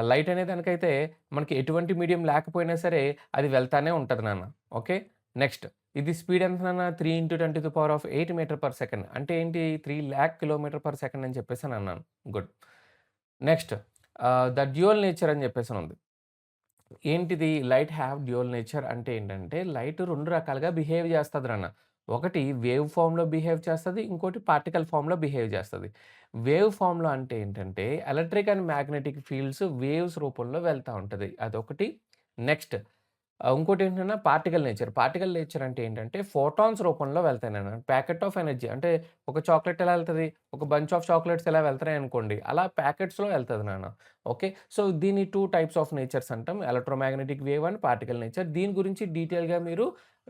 Light అనే దానికైతే మనకి ఎటువంటి మీడియం లేకపోయినా సరే అది వెళ్తానే ఉంటది నాన్న. ఓకే. నెక్స్ట్ ఇది స్పీడ్ ఎంత నాన్న 3 × 10⁸ మీటర్ పర్ సెకండ్. అంటే ఏంటి 3,00,000 కిలోమీటర్ పర్ సెకండ్ అని చెప్పేసని అన్నాను. Good. Next the dual nature అని చెప్పేసనుంది. ఏంటిది లైట్ హ్యావ్ డ్యూయల్ నేచర్ అంటే ఏంటంటే లైట్ 2 రకాలుగా బిహేవ్ చేస్తది నాన్న. ఒకటి వేవ్ ఫార్మ్‌లో బిహేవ్ చేస్తది. ఇంకోటి పార్టికల్ ఫార్మ్‌లో బిహేవ్ చేస్తది. వేవ్ ఫార్మ్‌లో అంటే ఏంటంటే electric and magnetic fields waves రూపంలో వెళ్తా ఉంటది. అదొకటి. నెక్స్ట్ ఇంకోటేంటన్నా పార్టికల్ నేచర్. పార్టికల్ నేచర్ అంటే ఏంటంటే ఫోటాన్స్ రూపంలో వెళ్తాయి నాన్న. ప్యాకెట్ ఆఫ్ ఎనర్జీ అంటే ఒక చాక్లెట్ ఎలా ఎళ్తది? ఒక బంచ్ ఆఫ్ చాక్లెట్స్ ఎలా వెళ్తున్నాయనుకోండి. అలా ప్యాకెట్స్‌లో ఎళ్తది నాన్న. ఓకే. సో, దీన్ని 2 టైప్స్ ఆఫ్ నేచర్స్ అంటాం. Electromagnetic wave and particle nature. దీని గురించి డీటెయిల్‌గా మీరు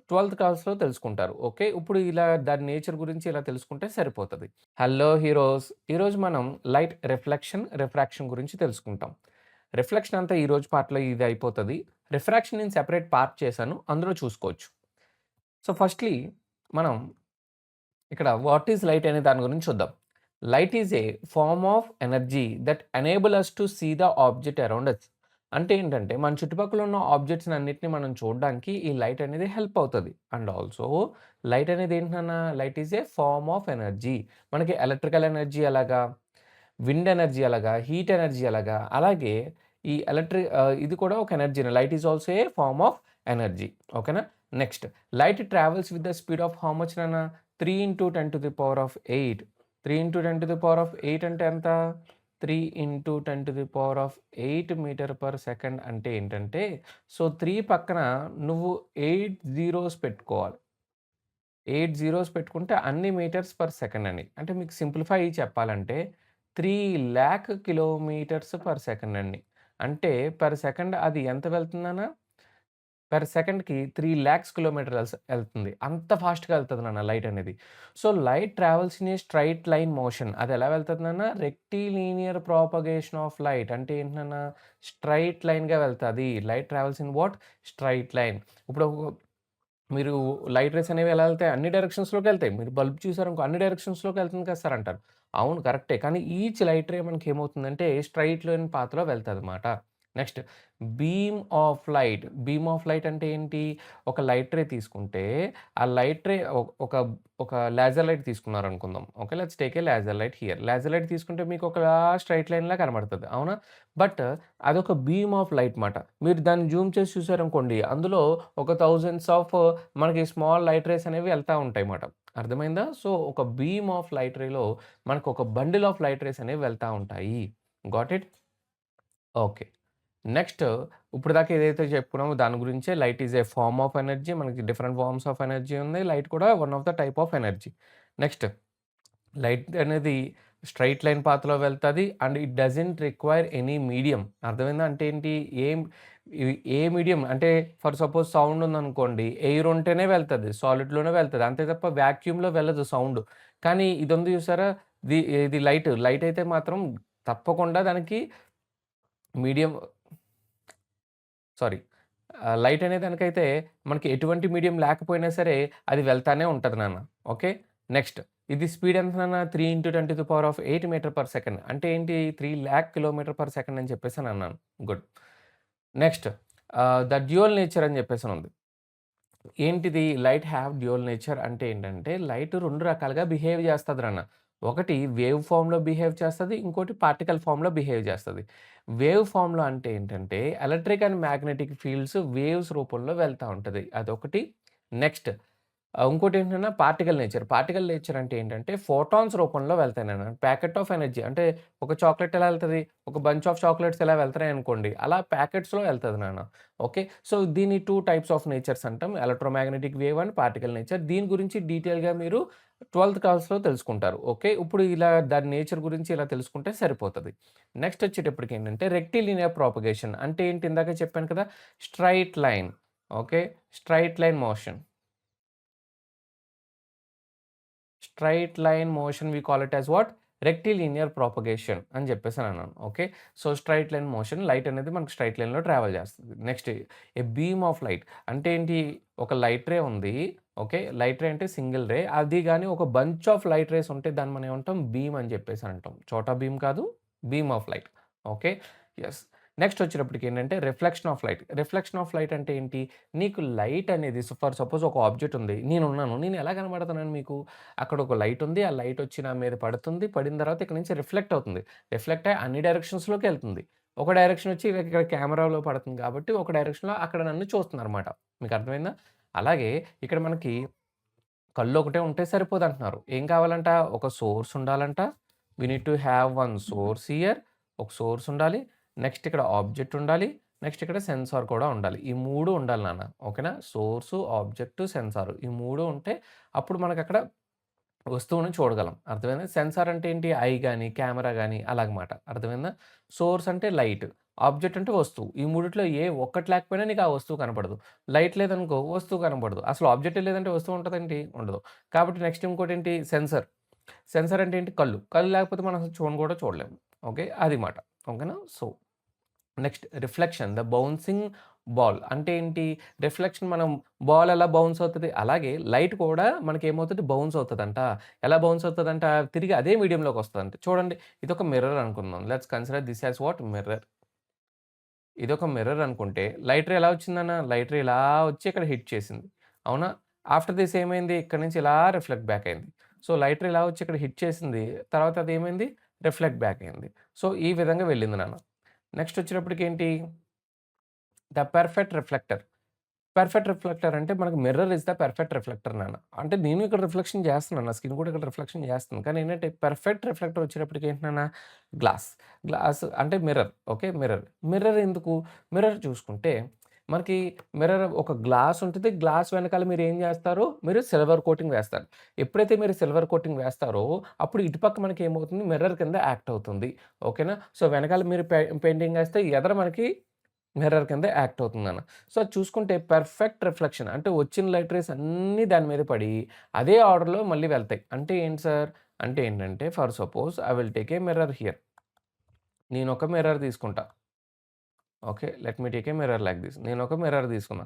12థ్ క్లాస్‌లో తెలుసుకుంటారు. ఓకే. ఇప్పుడు ఇలా దాని నేచర్ గురించి ఇలా తెలుసుకుంటే సరిపోతది. Hello heroes! ఈరోజు మనం లైట్ రిఫ్లెక్షన్, రిఫ్రాక్షన్ గురించి తెలుసుకుంటాం. రిఫ్లెక్షన్ అంతా ఈరోజు పార్ట్‌లో ఇది అయిపోతది. రిఫ్రాక్షన్ నేను సెపరేట్ పార్ట్ చేశాను. అందులో చూసుకోవచ్చు. సో, ఫస్ట్‌లీ మనం ఇక్కడ వాట్ ఈస్ లైట్ అనే దాని గురించి చూద్దాం. Light is a form of energy that enable us to see the object around us. అంటే ఏంటంటే మన చుట్టుపక్కల ఉన్న ఆబ్జెక్ట్స్‌ని అన్నిటిని మనం చూడడానికి ఈ లైట్ అనేది హెల్ప్ అవుతది. అండ్ ఆల్సో లైట్ అనేది ఏంటి నాన్న? Light is a form of energy. మనకి ఎలక్ట్రికల్ ఎనర్జీ ఎలాగా? విండ్ ఎనర్జీ ఎలాగా? హీట్ ఎనర్జీ ఎలాగా? అలాగే ఈ ఇది కూడా ఒక ఎనర్జీనే. Light is also a form of energy. ఓకేనా? Next light travels with the speed of how much నాన్న? 3 × 10⁸. 3 × 10⁸ అంటే ఎంత? 3 × 10⁸ మీటర్ పర్ సెకండ్ అంటే ఏంటంటే, సో, 3 పక్కన నువ్వు 8 జీరోస్ పెట్టుకోవాలి. 8 జీరోస్ పెట్టుకుంటే అన్ని మీటర్స్ పర్ సెకండ్ అని. అంటే మీకు సింప్లిఫై చెప్పాలంటే 3,00,000 కిలోమీటర్స్ పర్ సెకండ్ అండి. అంటే పర్ సెకండ్ అది ఎంత వెళ్తుందన్న? పర్ సెకండ్‌కి 3,00,000 కిలోమీటర్స్ ఎళ్తుంది. అంత ఫాస్ట్‌గా ఎళ్తది నాన్న లైట్ అనేది. So, light travels in a straight line motion. అది ఎలా వెళ్తది నాన్న? Rectilinear propagation of light. అంటే ఏంటి నాన్న? స్ట్రెయిట్ లైన్‌గా వెళ్తది. Light travels in what? Straight line. ఇప్పుడు మీరు లైట్ రేస్ అనేవి ఎలా ఎళ్తాయి? అన్ని డైరెక్షన్స్‌లోకెళ్తాయి. మీరు బల్బ్ చూసారనుకో అన్ని డైరెక్షన్స్‌లోకి ఎళ్తుంది కదా సార్ అంటారు. అవును కరెక్టే. కానీ ఈచ్ లైట్ రే మనకేమవుతుందంటే స్ట్రెయిట్ లైన్ పాత్‌లో వెళ్తదనమాట. నెక్స్ట్ బీమ్ ఆఫ్ లైట్ అంటే ఏంటి? ఒక లైట్ రే తీసుకుంటే ఆ లైట్ రే ఒక ఒక లేజర్ లైట్ తీసుకున్నారనుకుందాం. Okay. Let's take a laser light here. Laser light తీసుకుంటే మీకు ఒక స్ట్రెయిట్ లైన్‌లా కనబడతది. అవునా? బట్ అదొక బీమ్ ఆఫ్ లైట్ మాట. మీరు దాన్ని జూమ్ చేసి చూసారనుకోండి అందులో ఒక థౌసండ్స్ ఆఫ్ మనకి స్మాల్ లైట్ రేస్ అనేవి ఎళ్తా ఉంటాయి మాట. అర్థమైందా? సో, ఒక బీమ్ ఆఫ్ లైట్ రేలో మనకొక బండిల్ ఆఫ్ లైట్ రేస్ అనేవి వెళ్తా ఉంటాయి. Got it? ఓకే. నెక్స్ట్ ఇప్పటిదాకా ఏదైతే చెప్పుకున్నామో దాని గురించే light is a form of energy. మనకి డిఫరెంట్ ఫార్మ్స్ ఆఫ్ ఎనర్జీ ఉంది. లైట్ కూడా one of the type of energy. Next light అనేది స్ట్రెయిట్ లైన్ పాత్‌లో వెళ్తది. And it doesn't require any medium. అర్థమైందా? అంటే ఏంటి? ఏం ఏ మీడియం అంటే ఫర్ సపోజ్ సౌండ్ ఉందనుకోండి. ఎయిర్ ఉంటేనే వెళ్తది. సాలిడ్‌లోనే వెళ్తది. అంతే తప్ప వాక్యూమ్‌లో వెళ్ళదు సౌండ్. కానీ ఇదుంది చూసారా? ఇది లైట్. లైట్ అయితే మాత్రం తప్పకుండా దానికి మీడియం సారీ. లైట్ అనే దానికైతే మనకి ఎటువంటి మీడియం లేకపోయినా సరే అది వెళ్తానే ఉంటది నాన్న. ఓకే. నెక్స్ట్ ఇది స్పీడ్ ఎంత నాన్న? 3 × 10⁸ మీటర్ పర్ సెకండ్. అంటే ఏంటి 3,00,000 కిలోమీటర్ పర్ సెకండ్ అని చెప్పేసనన్నాను. Good. Next the dual nature అని చెప్పేసనుంది. ఏంటిది లైట్ హ్యావ్ డ్యూయల్ నేచర్ అంటే ఏంటంటే లైట్ 2 రకాలుగా బిహేవ్ చేస్తది నాన్న. ఒకటి వేవ్ ఫార్మ్‌లో బిహేవ్ చేస్తది. ఇంకోటి పార్టికల్ ఫార్మ్‌లో బిహేవ్ చేస్తది. వేవ్ ఫార్మ్‌లో అంటే ఏంటంటే electric and magnetic fields waves రూపంలో వెళ్తా ఉంటది. అదొకటి. నెక్స్ట్ ఇంకోటేంటన్నా పార్టికల్ నేచర్. పార్టికల్ నేచర్ అంటే ఏంటంటే ఫోటాన్స్ రూపంలో వెళ్తాయనన్న. ప్యాకెట్ ఆఫ్ ఎనర్జీ అంటే ఒక చాక్లెట్ ఎలా ఎళ్తది? ఒక బంచ్ ఆఫ్ చాక్లెట్స్ ఎలా వెళ్తున్నాయనుకోండి. అలా ప్యాకెట్స్‌లో ఎళ్తది నాన్న. ఓకే. సో, దీన్ని 2 టైప్స్ ఆఫ్ నేచర్స్ అంటాం. Electromagnetic wave and particle nature. దీని గురించి డీటెయిల్‌గా మీరు 12థ్ క్లాస్‌లో తెలుసుకుంటారు. ఓకే. ఇప్పుడు ఇలా దాని నేచర్ గురించి ఇలా తెలుసుకుంటే సరిపోతది. నెక్స్ట్ వచ్చేటప్పటికేంటంటే రెక్టిలీనియర్ ప్రాపగేషన్ అంటే ఏంటి? ఇందాక చెప్పాను కదా! Straight line. Okay. Straight line motion. Straight line motion we call it as what? Rectilinear propagation అని చెప్పేసనన్నాను. Okay. So, straight line motion light అనేది మనకు స్ట్రెయిట్ లైన్‌లో ట్రావెల్ చేస్తది. Next a beam of light అంటే ఏంటి? ఒక లైట్ రే ఉంది. ఓకే. లైట్ రే అంటే సింగిల్ రే. అది గాని ఒక బంచ్ ఆఫ్ లైట్ రేస్ ఉంటే దాన్ని మనం ఏమంటాం? బీమ్ అని చెప్పేసి అంటాం. చోటా బీమ్ కాదు. Beam of light. Okay. Yes. Next వచ్చేటప్పటికి ఏంటంటే reflection of light. Reflection of light అంటే ఏంటి? నీకు లైట్ అనేది ఫర్ సపోజ్ ఒక ఆబ్జెక్ట్ ఉంది. నేనున్నాను. నేను ఎలా కనబడుతున్నాను మీకు? అక్కడ ఒక లైట్ ఉంది. ఆ లైట్ వచ్చి నా మీద పడుతుంది. పడిన తర్వాత ఇక్కడ నుంచి రిఫ్లెక్ట్ అవుతుంది. రిఫ్లెక్ట్ అయ్యి అన్ని డైరెక్షన్స్‌లోకి ఎళ్తుంది. ఒక డైరెక్షన్ వచ్చి ఇక్కడ కెమెరాలో పడుతుంది కాబట్టి ఒక డైరెక్షన్‌లో అక్కడ నన్ను చూస్తుందనమాట. మీకు అర్థమైందా? అలాగే ఇక్కడ మనకి కళ్ళు ఒకటే ఉంటే సరిపోదంటున్నారు. ఏం కావాలంట? ఒక సోర్స్ ఉండాలంట. We need to have one source here. ఒక సోర్స్ ఉండాలి. నెక్స్ట్ ఇక్కడ ఆబ్జెక్ట్ ఉండాలి. నెక్స్ట్ ఇక్కడ సెన్సార్ కూడా ఉండాలి. ఈ 3 ఉండాలి నాన్న. ఓకేనా? సోర్సు, ఆబ్జెక్ట్, సెన్సార్ ఈ 3 ఉంటే అప్పుడు మనకక్కడ వస్తువుని చూడగలం. అర్థమైందా? సెన్సార్ అంటే ఏంటి? ఐ గాని, కెమెరా గాని అలాగమాట. అర్థమైందా? సోర్స్ అంటే లైట్. ఆబ్జెక్ట్ అంటే వస్తువు. ఈ మూడిట్లో ఏ ఒక్కటి లేకపోయినా నీకు ఆ వస్తువు కనపడదు. లైట్ లేదనుకో వస్తువు కనపడదు. అసలు ఆబ్జెక్టే లేదంటే వస్తువు ఉంటదేంటి? ఉండదు. కాబట్టి నెక్స్ట్ ఇంకోటేంటి? సెన్సార్. సెన్సార్ అంటే ఏంటి? కళ్ళు. కళ్ళు లేకపోతే మనం అసలు కూడా చూడలేము. ఓకే. అది మాట. ఓకేనా? So next reflection. The bouncing ball అంటే ఏంటి? రిఫ్లెక్షన్ మనం బాల్ ఎలా బౌన్స్ అవుతది, అలాగే లైట్ కూడా మనకేమవుతది బౌన్స్ అవుతదంట. ఎలా బౌన్స్ అవుతదంట? తిరిగి అదే మీడియంలోకొస్తదంట. చూడండి ఇదొక మిర్రర్ అనుకుందాం. Let's consider this as what? Mirror. ఇదొక మిర్రర్ అనుకుంటే లైట్ రే ఎలా వచ్చిందన్న? లైట్ రే ఇలా వచ్చి ఇక్కడ హిట్ చేసింది. అవునా? ఆఫ్టర్ దిస్ ఏమైంది? ఇక్కడి నుంచి ఇలా రిఫ్లెక్ట్ బ్యాక్ అయింది. సో, లైట్ రే ఇలా వచ్చి ఇక్కడ హిట్ చేసింది. తర్వాత అదేమైంది? రిఫ్లెక్ట్ బ్యాక్ అయింది. సో, ఈ విధంగా వెళ్ళింది నాన్న. నెక్స్ట్ వచ్చేటప్పటికేంటి? The perfect reflector. Perfect reflector అంటే మనకు mirror is the perfect reflector నాన్న. అంటే నేను ఇక్కడ రిఫ్లెక్షన్ చేస్తున్నాను. నా స్కిన్ కూడా ఇక్కడ రిఫ్లెక్షన్ చేస్తుంది. కానీ ఏంటంటే పెర్ఫెక్ట్ రిఫ్లెక్టర్ వచ్చేటప్పటికి ఏంటి నాన్న? గ్లాస్. గ్లాస్ అంటే మిర్రర్. ఓకే. మిర్రర్. మిర్రర్ ఎందుకు? మిర్రర్ చూసుకుంటే మనకి మిర్రర్ ఒక గ్లాస్ ఉంటది. గ్లాస్ వెనకాల మీరేం చేస్తారు? మీరు సిల్వర్ కోటింగ్ వేస్తారు. ఎప్పుడైతే మీరు సిల్వర్ కోటింగ్ వేస్తారో అప్పుడు ఇటుపక్క మనకి ఏమవుతుంది? మిర్రర్ కింద యాక్ట్ అవుతుంది. ఓకేనా? సో, వెనకాల మీరు పెయింటింగ్ ఏస్తే ఎదర మనకి మిర్రర్ కింద యాక్ట్ అవుతుందన్న. సో, అది చూసుకుంటే పెర్ఫెక్ట్ రిఫ్లెక్షన్ అంటే వచ్చిన లైట్ రేస్ అన్నీ దాని మీద పడి, అదే ఆర్డర్‌లో మళ్ళీ వెళ్తాయి. అంటే ఏంటి సార్? అంటే ఏంటంటే for suppose I will take a mirror here. నేనొక మిర్రర్ తీసుకుంటా. Okay. Let me take a mirror like this. నేనొక మిర్రర్ తీసుకున్నా.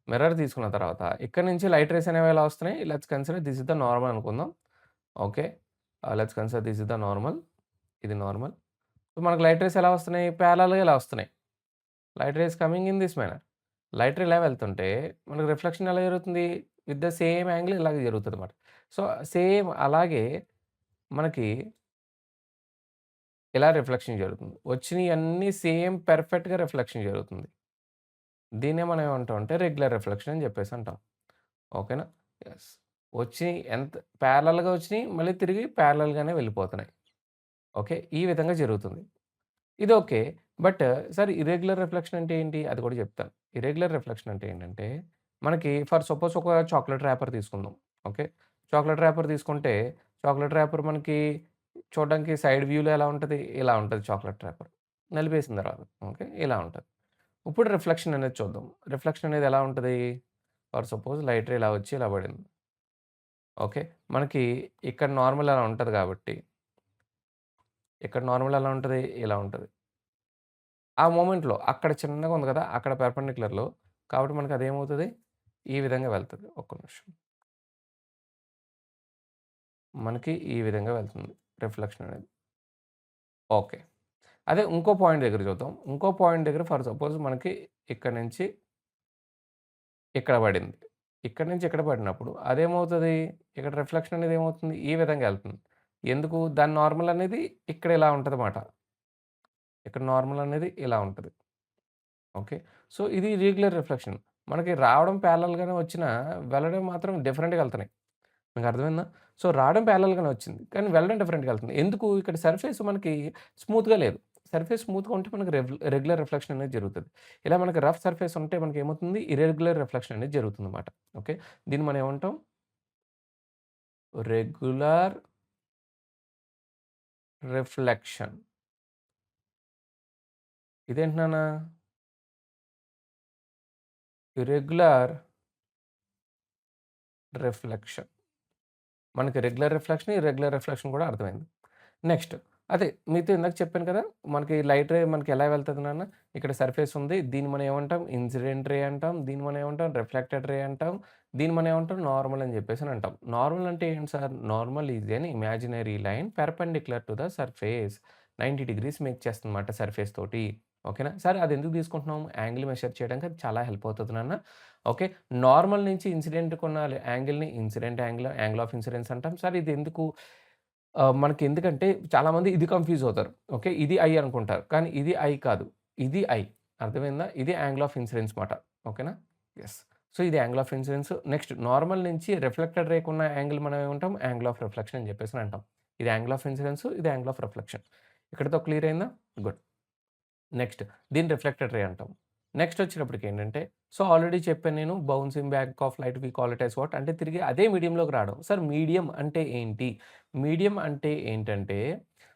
మిర్రర్ తీసుకున్న తర్వాత ఇక్కడి నుంచి లైట్ రేస్ అనేవి ఎలా వస్తున్నాయి? Let's consider this is the normal అనుకుందాం. Okay. Let's consider this is the normal. ఇది నార్మల్. సో, మనకు లైట్ రేస్ ఎలా వస్తున్నాయి? ప్యారలల్‌గా ఇలా వస్తున్నాయి. Light rays coming in this manner. Light ray ఇలా వెళ్తుంటే మనకు రిఫ్లెక్షన్ ఎలా జరుగుతుంది? విత్ ద సేమ్ యాంగిల్ ఇలాగే జరుగుతదనమాట. సో, సేమ్ అలాగే మనకి ఇలా రిఫ్లెక్షన్ జరుగుతుంది. వచ్చినయన్నీ సేమ్ పెర్ఫెక్ట్‌గా రిఫ్లెక్షన్ జరుగుతుంది. దీన్నే మనం ఏమంటామంటే రెగ్యులర్ రిఫ్లెక్షన్ అని జెప్పేసి అంటాం. ఓకేనా? యెస్. వచ్చినయి ఎంత ప్యారలల్‌గా వచ్చినయి మళ్ళీ తిరిగి ప్యారలల్‌గానే వెళ్ళిపోతున్నాయి. ఓకే. ఈ విధంగా జరుగుతుంది. ఇది okay. But sir irregular reflection అంటే ఏంటి? అది కూడా చెప్తాను. ఇర్రెగ్యులర్ రిఫ్లెక్షన్ అంటే ఏంటంటే, మనకి ఫర్ సపోజ్ ఒక చాక్లేట్ ర్యాపర్ తీసుకుందాం. ఓకే. చాక్లేట్ ర్యాపర్ తీసుకుంటే, చాక్లేట్ ర్యాపర్ మనకి చూడడానికి సైడ్ వ్యూలో ఎలా ఉంటది? ఇలా ఉంటది చాక్లేట్ ర్యాపర్. నలిపేసిన తర్వాత ఓకే. ఇలా ఉంటది. ఇప్పుడు రిఫ్లెక్షన్ అనేది చూద్దాం. రిఫ్లెక్షన్ అనేది ఎలా ఉంటది? ఫర్ సపోజ్ లైట్ రే ఇలా వచ్చి ఇలా పడింది. ఓకే. మనకి ఇక్కడ నార్మల్ అలా ఉంటది కాబట్టి, ఇక్కడ నార్మల్ ఎలా ఉంటది? ఇలా ఉంటది. ఆ మొమెంట్‌లో అక్కడ చిన్నగా ఉంది గదా! అక్కడ పెర్పెండిక్యులర్‌లో కాబట్టి మనకి అదేమవుతది? ఈ విధంగా వెళ్తది. ఒక్క నిమిషం. మనకి ఈ విధంగా వెళ్తుంది రిఫ్లెక్షన్ అనేది. ఓకే. అదే ఇంకో పాయింట్ దగ్గర చూద్దాం. ఇంకో పాయింట్ దగ్గర ఫర్ సపోజ్ మనకి ఇక్కడి నుంచి ఇక్కడ పడింది. ఇక్కడి నుంచి ఇక్కడ పడినప్పుడు అదేమవుతది? ఇక్కడ రిఫ్లెక్షన్ అనేది ఏమవుతుంది? ఈ విధంగా ఎళ్తుంది. ఎందుకు? దాని నార్మల్ అనేది ఇక్కడ ఇలా ఉంటదమాట. ఇక్కడ నార్మల్ అనేది ఇలా ఉంటది. ఓకే. సో, ఇది ఇర్రెగ్యులర్ రిఫ్లెక్షన్. మనకి రావడం ప్యారలెల్‌గానే వచ్చినా, వెళ్ళడం మాత్రం డిఫరెంట్‌గా ఎళ్తున్నాయి. మీకు అర్థమైందా? సో, రావడం ప్యారలెల్‌గానే వచ్చింది. కానీ వెళ్ళడం డిఫరెంట్‌గా ఎళ్తుంది. ఎందుకు? ఇక్కడ సర్ఫేస్ మనకి స్మూత్‌గా లేదు. సర్ఫేస్ స్మూత్‌గా ఉంటే మనకి రెగ్యులర్ రిఫ్లెక్షన్ అనేది జరుగుతది. ఇలా మనకి రఫ్ సర్ఫేస్ ఉంటే మనకేమవుతుంది? ఇర్రెగ్యులర్ రిఫ్లెక్షన్ అనేది జరుగుతుందన్నమాట. ఓకే. దీన్ని మనం ఏమంటాం? Regular reflection. ఇదేంటి నాన్న? Irregular reflection. మనకి రెగ్యులర్ రిఫ్లెక్షన్, ఇర్రెగ్యులర్ రిఫ్లెక్షన్ కూడా అర్థమైంది. నెక్స్ట్ అదే మీతో ఇందాక చెప్పాను కదా! మనకి లైట్ రే మనకి ఎలా వెళ్తది నాన్న? ఇక్కడ సర్ఫేస్ ఉంది. దీన్ని మనం ఏమంటాం? ఇన్సిడెంట్ రే అంటాం. దీన్ని మనం ఏమంటాం? రిఫ్లెక్టెడ్ రే అంటాం. దీన్ని మనం ఏమంటాం? నార్మల్ అని చెప్పేసని అంటాం. నార్మల్ అంటే ఏంటి sir? Normal is an imaginary line perpendicular to the surface. 90 degrees make చేస్తుందన్నమాట సర్ఫేస్ తోటి. ఓకేనా? సరే అదెందుకు తీసుకుంటున్నాం? యాంగిల్ మెషర్ చేయడానికి అది చాలా హెల్ప్ అవుతది నాన్న. ఓకే. నార్మల్ నుంచి ఇన్సిడెంట్‌కున్న యాంగిల్‌ని incident angle, angle of incidence అంటాం. సార్ ఇదెందుకు? మనకెందుకంటే చాలామంది ఇది కన్‌ఫ్యూజ్ అవుతారు. ఓకే. ఇది ఐ అనుకుంటారు. కానీ ఇది ఐ కాదు. ఇది ఐ. అర్థమైందా? ఇది యాంగిల్ ఆఫ్ ఇన్సిడెన్స్ మాట. ఓకేనా? యెస్. సో, ఇది angle of incidence. Next normal నుంచి రిఫ్లెక్టెడ్ రేకున్న యాంగిల్ మనం ఏమంటాం? యాంగిల్ ఆఫ్ రిఫ్లెక్షన్ అని చెప్పేసని అంటాం. ఇది యాంగిల్ ఆఫ్ ఇన్సిడెన్స్. ఇది యాంగిల్ ఆఫ్ రిఫ్లెక్షన్. ఇక్కడితో క్లియర్ అయిందా? గుడ్. నెక్స్ట్ దీన్ని రిఫ్లెక్టెడ్ రే అంటాం. నెక్స్ట్ వచ్చేటప్పటికేంటంటే, సో, ఆల్రెడీ చెప్పాను నేను bouncing back of light we call it as what అంటే తిరిగి అదే మీడియంలోకి రావడం. సార్ మీడియం అంటే ఏంటి? మీడియం అంటే ఏంటంటే,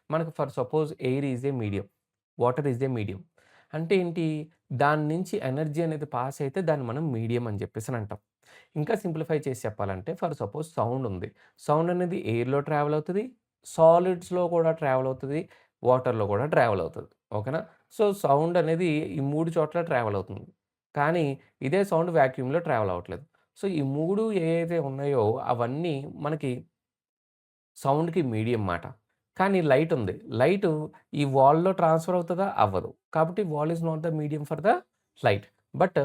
మనకు for suppose air is a medium. Water is a medium. అంటే ఏంటి? దాని నుంచి ఎనర్జీ అనేది పాస్ అయితే దాన్ని మనం మీడియం అని చెప్పేసని అంటాం. ఇంకా సింప్లిఫై చేసి చెప్పాలంటే ఫర్ సపోజ్ సౌండ్ ఉంది. సౌండ్ అనేది ఎయిర్‌లో ట్రావెల్ అవుతది. సాలిడ్స్‌లో కూడా ట్రావెల్ అవుతది. వాటర్‌లో కూడా ట్రావెల్ అవుతది. ఓకేనా? సో, సౌండ్ అనేది ఈ 3 చోట్ల ట్రావెల్ అవుతుంది. కానీ ఇదే సౌండ్ వాక్యూమ్‌లో ట్రావెల్ అవ్వట్లేదు. సో, ఈ 3 ఏయైతే ఉన్నాయో అవన్నీ మనకి సౌండ్‌కి మీడియం మాట. కానీ లైట్ ఉంది. లైటు ఈ వాల్‌లో ట్రాన్స్‌ఫర్ అవుతదా? అవ్వదు. కాబట్టి wall is not the medium for the light. But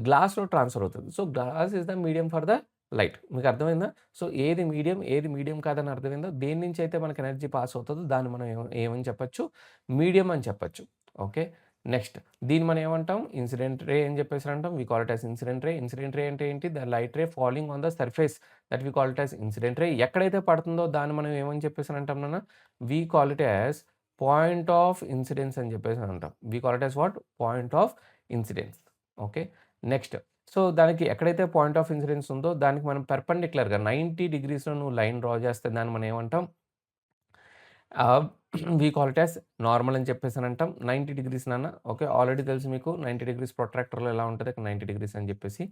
గ్లాస్‌లో ట్రాన్స్‌ఫర్ అవుతది. So, glass is the medium for the light. మీకు అర్థమైందా? సో, ఏది మీడియం, ఏది మీడియం కాదని అర్థమైందా? దేని నుంచి అయితే మనకు ఎనర్జీ పాస్ అవుతదో దాన్ని మనం ఏమని చెప్పొచ్చు? మీడియం అని చెప్పొచ్చు. ఓకే. నెక్స్ట్ దీన్ని మనం ఏమంటాం? ఇన్సిడెంట్ రే అని చెప్పేసి అంటాం. We call it as incident ray. Incident ray అంటే ఏంటి? The light ray falling on the surface that we call it as incident ray. ఎక్కడైతే పడుతుందో దాన్ని మనం ఏమని చెప్పేసి అంటాం నాన్న? We call it as point of incidence అని చెప్పేసి అంటాం. We call it as what? Point of incidence. Okay. Next so, దానికి ఎక్కడైతే పాయింట్ ఆఫ్ ఇన్సిడెన్స్ ఉందో దానికి మనం పెర్పెండిక్యులర్‌గా 90 డిగ్రీస్‌లో నువ్వు లైన్ డ్రా చేస్తే దాన్ని మనం ఏమంటాం? Ah, we call it as normal అని చెప్పేసనంటాం. 90 డిగ్రీస్ నాన్న. ఓకే. ఆల్రెడీ తెలుసు మీకు 90 డిగ్రీస్ ప్రొట్రాక్టర్‌లో ఎలా ఉంటది? 90 డిగ్రీస్ అని చెప్పేసి.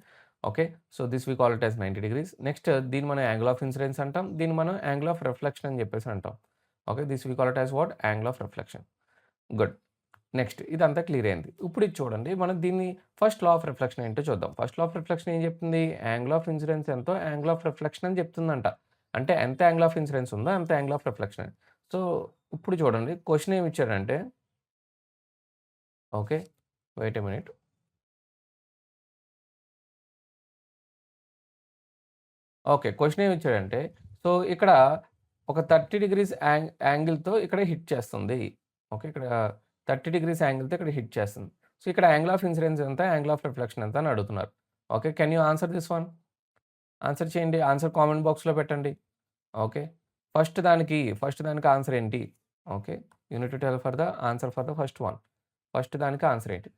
Okay. So, this we call it as 90 degrees. Next దీన్ని మనం యాంగిల్ ఆఫ్ ఇన్సిడెన్స్ అంటాం. దీన్ని మనం యాంగిల్ ఆఫ్ రిఫ్లెక్షన్ అని చెప్పేసి అంటాం. Okay. This we call it as what? Angle of reflection. Good. Next ఇదంతా క్లియర్ అయింది. ఇప్పుడు ఇది చూడండి. మనం దీన్ని ఫస్ట్ లా ఆఫ్ రిఫ్లెక్షన్ ఏంటో చూద్దాం. ఫస్ట్ లా ఆఫ్ రిఫ్లెక్షన్ ఏం చెప్తుంది? యాంగిల్ ఆఫ్ ఇన్సిడెన్స్ ఎంతో యాంగిల్ ఆఫ్ రిఫ్లెక్షన్ అని చెప్తుందంట. అంటే ఎంత యాంగిల్ ఆఫ్ ఇన్సిడెన్స్ ఉందో అంత యాంగిల్ ఆఫ్ రిఫ్లెక్షన్ అని. సో, ఇప్పుడు చూడండి క్వెషన్ ఏమి ఇచ్చాడంటే okay. Wait a minute. Okay. Question ఏమి ఇచ్చాడంటే సో, ఇక్కడ ఒక 30 డిగ్రీస్ యాంగిల్‌తో ఇక్కడ హిట్ చేస్తుంది. ఓకే. ఇక్కడ 30 డిగ్రీస్ యాంగిల్‌తో ఇక్కడ హిట్ చేస్తుంది. సో, ఇక్కడ యాంగిల్ ఆఫ్ ఇన్సిడెన్స్ ఎంత? యాంగిల్ ఆఫ్ రిఫ్లెక్షన్ ఎంత అని అడుగుతున్నారు. Okay. Can you answer this one? Answer చేయండి. ఆన్సర్ కామెంట్ బాక్స్‌లో పెట్టండి. ఓకే. ఫస్ట్ దానికి ఆన్సర్ ఏంటి? Okay. You need to tell for the answer for the first one. First దానికి ఆన్సర్ ఏంటి?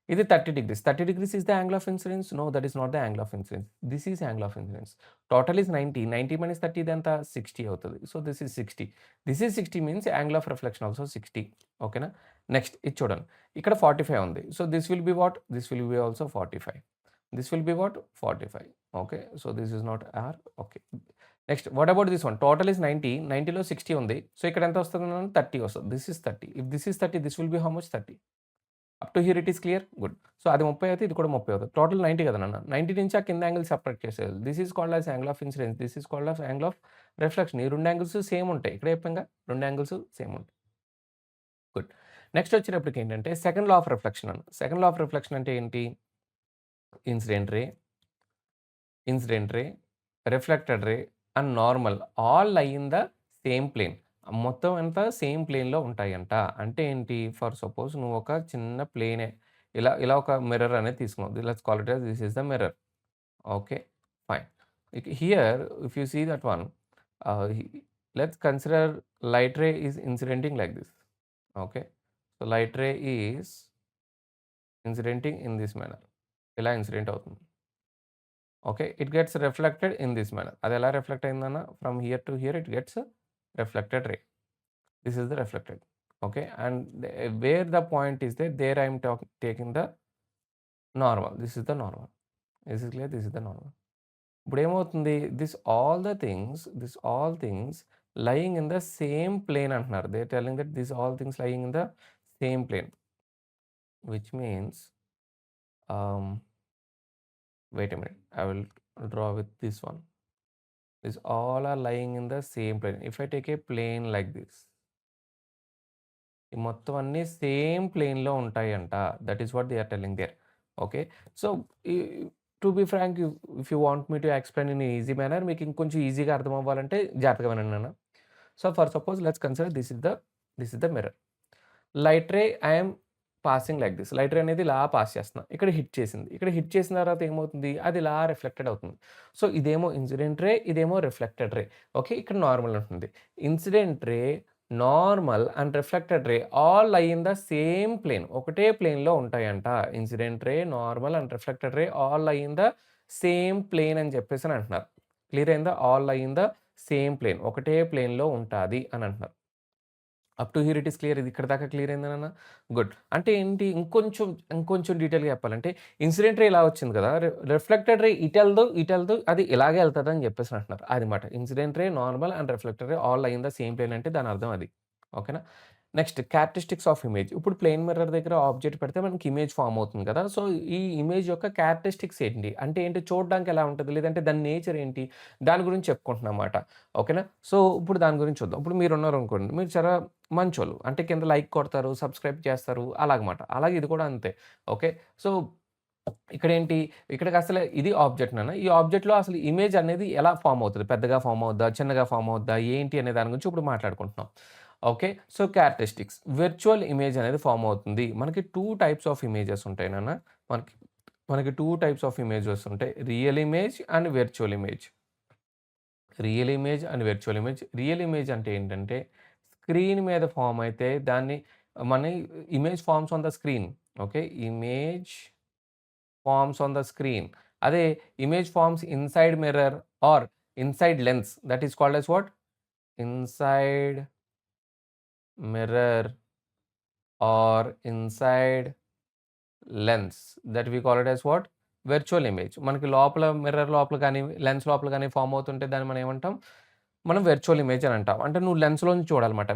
ఇది 30 degrees. 30 degrees is the angle of incidence? No, that is not the angle of incidence. This is angle of incidence. Total is 90. 90 minus 30 ఇదెంత? 60 అవుతది. So, this is 60. This is 60 means angle of reflection also 60. ఓకేనా? Next ఇది చూడండి. ఇక్కడ 45 ఉంది. So, this will be what? This will be also 45. This will be what? 45. Okay. So, this is not are. Okay. Next what about this one? Total is 90. 90లో 60 ఉంది. So, ఇక్కడ ఎంత వస్తదన్నాను? 30 వస్తది. This is 30. If this is 30 this will be how much? 30. Up to here it is clear? Good. So, అది 30 అయితే ఇది కూడా 30 అవుతది. టోటల్ 90 కదా నాన్న. 90 నుంచి ఆ కింద యాంగిల్ సెపరేట్ చేసేయాలి. This is called as angle of incidence. This is called as angle of reflection. ఈ 2 యాంగిల్స్ సేమ్ ఉంటాయి. ఇక్కడే చెప్పాంగా 2 యాంగిల్స్ సేమ్ ఉంటాయి. గుడ్. నెక్స్ట్ వచ్చేటప్పటికి ఏంటంటే సెకండ్ లా ఆఫ్ రిఫ్లెక్షన్ అన్న. సెకండ్ లా ఆఫ్ రిఫ్లెక్షన్ అంటే ఏంటి? Incident ray, incident ray, reflected ray and normal all lie in the same plane. మొత్తం అంతా సేమ్ ప్లేన్‌లో ఉంటాయంట. అంటే ఏంటి? ఫర్ సపోజ్ నువ్వు ఒక చిన్న ప్లేనే ఇలా ఇలా ఒక మిర్రర్ అనేది తీసుకున్నావు. Let's call it as this is the mirror. Okay. Fine. Here if you see that one uh, he- let's consider light ray is incidenting like this. Okay. So light ray is incidenting in this manner. ఇలా incident అవుతుంది. Okay. It gets reflected in this manner. అది ఎలా reflect అయిందన్న? From here to here it gets reflected ray. This is the reflected. Okay. And where the point is there I am taking the normal. This is the normal. This is clear. This is the normal. ఇప్పుడేమవుతుంది? This all things lying in the same plane అంటున్నారు. They are telling that this all things lying in the same plane. Which means wait a minute. I will draw with this one. These all are lying in the same plane. If I take a plane like this, ఈ మొత్తం అన్నీ same ప్లేన్‌లో ఉంటాయంట. That is what they are telling there. Okay. So, ఈ to be frank if you want me to explain in easy manner మీకు ఇంకొంచెం ఈజీగా అర్థం అవ్వాలంటే జాగ్రత్తగా వినండి నాన్న. So, for suppose let's consider this is the mirror. Light ray I am passing like this. Light ray అనేది ఇలా పాస్ చేస్తున్నా. ఇక్కడ హిట్ చేసింది. ఇక్కడ హిట్ చేసిన తర్వాత ఏమవుతుంది? అది ఇలా రిఫ్లెక్టెడ్ అవుతుంది. సో, ఇదేమో ఇన్సిడెంట్ రే, ఇదేమో రిఫ్లెక్టెడ్ రే. ఓకే. ఇక్కడ నార్మల్ ఉంటుంది. Incident ray, normal and reflected ray all lie in the same plane. ఒకటే ప్లేన్‌లో ఉంటాయంట. Incident ray, normal and reflected ray all lie in the same plane అని చెప్పేసని అంటున్నారు. క్లియర్ అయిందా? All lie in the same plane. ఒకటే ప్లేన్‌లో ఉంటాది అని అంటున్నారు. Up to here it is clear. ఇది ఇక్కడి దాకా క్లియర్ అయిందా నాన్న? గుడ్. అంటే ఏంటి ఇంకొంచెం డీటెయిల్‌గా చెప్పాలంటే ఇన్సిడెంట్ రే ఇలా వచ్చింది కదా! రిఫ్లెక్టెడ్ రే ఇటెళ్దు అది ఇలాగే ఎళ్తదని చెప్పేసి అంటున్నారు. అది మాట. Incident ray, normal and reflected ray all in the same plane అంటే దాని అర్థం అది. ఓకేనా? Next characteristics of image. ఇప్పుడు ప్లేన్ మిర్రర్ దగ్గర ఆబ్జెక్ట్ పెడితే మనకి ఇమేజ్ ఫార్మ్ అవుతుంది కదా! సో, ఈ ఇమేజ్ యొక్క క్యారెక్టరిస్టిక్స్ ఏంటి? అంటే ఏంటి? చూడడానికి ఎలా ఉంటది? లేదంటే దాని నేచర్ ఏంటి? దాని గురించి చెప్పుకుంటున్నాం మాట. ఓకేనా? సో, ఇప్పుడు దాని గురించి చూద్దాం. ఇప్పుడు మీరున్నారనుకోండి. మీరు చాలా మంచోళ్ళు. అంటే కింద లైక్ కొడతారు, సబ్స్క్రైబ్ చేస్తారు అలాగమాట. అలాగే ఇది కూడా అంతే. ఓకే. సో, ఇక్కడేంటి? ఇక్కడికసలు ఇది ఆబ్జెక్ట్ నాన్న. ఈ ఆబ్జెక్ట్‌లో అసలు ఇమేజ్ అనేది ఎలా ఫార్మ్ అవుతది? పెద్దగా ఫార్మ్ అవుద్దా? చిన్నగా ఫార్మ్ అవుద్దా? ఏంటి అనే దాని గురించి ఇప్పుడు మాట్లాడుకుంటున్నాం. Okay. So, characteristics. Virtual image అనేది ఫార్మ్ అవుతుంది. మనకి 2 టైప్స్ ఆఫ్ ఇమేజెస్ ఉంటాయి నాన్న. మనకి మనకి 2 టైప్స్ ఆఫ్ ఇమేజెస్ ఉంటాయి. Real image and virtual image. Real image and virtual image. Real image అంటే ఏంటంటే, స్క్రీన్ మీద ఫార్మ్ అయితే దాన్ని మన image forms on the screen. Okay. Image forms on the screen. అదే image forms inside mirror or inside lens. That is called as what? Inside mirror or inside lens. That we call it as what? Virtual image. మనకి లోపల mirror లోపల గాని, lens లోపల గాని form అవుతుంటే దాన్ని మనం ఏమంటాం? మనం విర్చువల్ ఇమేజ్ అని అంటాం. అంటే నువ్వు లెన్స్‌లో నుంచి చూడాలన్నమాట.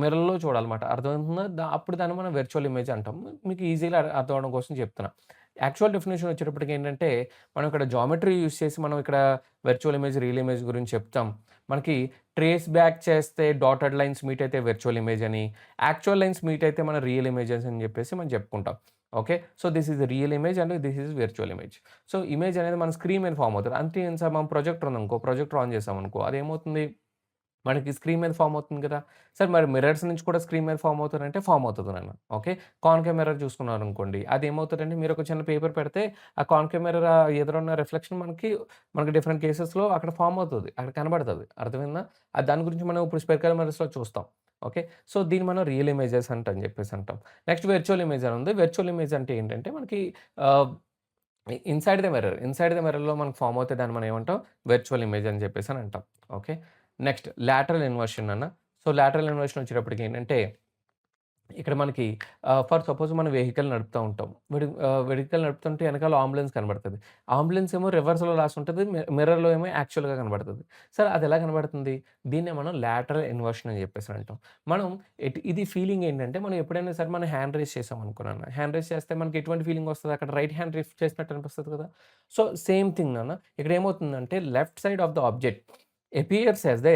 మిర్రర్‌లో చూడాలన్నమాట. అర్థమవుతుందా? అప్పుడు దాన్ని మనం విర్చువల్ ఇమేజ్ అంటాం. మీకు ఈజీగా అర్థం అవ్వడం కోసం చెప్తున్నా. యాక్చువల్ డెఫినిషన్ వచ్చేటప్పటికి ఏంటంటే, మనం ఇక్కడ జామెట్రీ యూజ్ చేసి మనం ఇక్కడ విర్చువల్ ఇమేజ్, రియల్ ఇమేజ్ గురించి చెప్తాం. మనకి ట్రేస్ బ్యాక్ చేస్తే డాటెడ్ లైన్స్ మీట్ అయితే విర్చువల్ ఇమేజ్ అని, యాక్చువల్ లైన్స్ మీట్ అయితే మన రియల్ ఇమేజెస్ అని చెప్పేసి మనం చెప్పుకుంటాం. Okay. So, this is real image and this is virtual image. So, image అనేది మన స్క్రీన్ మీద ఫార్మ్ అవుతది. అంతే సార్ మనం ప్రొజెక్టర్ ఉందనుకో, ప్రొజెక్టర్ ఆన్ చేసామనుకో అదేమవుతుంది? మనకి స్క్రీన్ మీద ఫార్మ్ అవుతుంది కదా! సార్ మరి మిర్రర్స్ నుంచి కూడా స్క్రీన్ మీద ఫార్మ్ అవుతదంటే ఫార్మ్ అవుతది నాన్న. ఓకే. కాన్కేవ్ మిర్రర్ చూసుకున్నారనుకోండి. అదేమవుతదంటే మీరు ఒక చిన్న పేపర్ పెడితే ఆ కాన్కేవ్ మిర్రర్ ఎదురున్న రిఫ్లెక్షన్ మనకి డిఫరెంట్ కేసెస్‌లో అక్కడ ఫార్మ్ అవుతది. అక్కడ కనబడతది. అర్థమైందా? దాని గురించి మనం ఇప్పుడు స్పెరికల్ మిర్రర్స్‌లో చూస్తాం. ఓకే. సో, దీన్ని మనం రియల్ ఇమేజెస్ అని చెప్పేసి అంటాం. నెక్స్ట్ విర్చువల్ ఇమేజ్ అని ఉంది. విర్చువల్ ఇమేజ్ అంటే ఏంటంటే మనకి ఆహ్, ఇన్‌సైడ్ ద మిర్రర్‌లో మనకు ఫార్మ్ అవుతే దాన్ని మనం ఏమంటాం? విర్చువల్ ఇమేజ్ అని చెప్పేసని అంటాం. ఓకే. నెక్స్ట్ లాటరల్ ఇన్వర్షన్ అన్న. సో, లాటరల్ ఇన్వర్షన్ వచ్చేటప్పటికి ఏంటంటే, ఇక్కడ మనకి ఫర్ సపోజ్ మనం వెహికల్ నడుపుతా ఉంటాం. వెహికల్ నడుపుతుంటే ఎనకాల అంబులెన్స్ కనబడతది. అంబులెన్స్ ఏమో రివర్స్‌లో రాసుంటది. మిర్రర్‌లో ఏమో యాక్చువల్‌గా కనబడతది. సరే అదెలా కనబడుతుంది? దీన్నే మనం లాటరల్ ఇన్వర్షన్ అని చెప్పేసి అంటాం. మనం ఇది ఫీలింగ్ ఏంటంటే, మనం ఎప్పుడైనా సరే మనం హ్యాండ్ రైజ్ చేసామనుకో నాన్న. హ్యాండ్ రైజ్ చేస్తే మనకి ఎటువంటి ఫీలింగ్ వస్తది? అక్కడ రైట్ హ్యాండ్ లిఫ్ట్ చేసినట్టు అనిపిస్తది కదా! సో, సేమ్ థింగ్ నాన్న. ఇక్కడ ఏమవుతుందంటే, left side of the object appears as the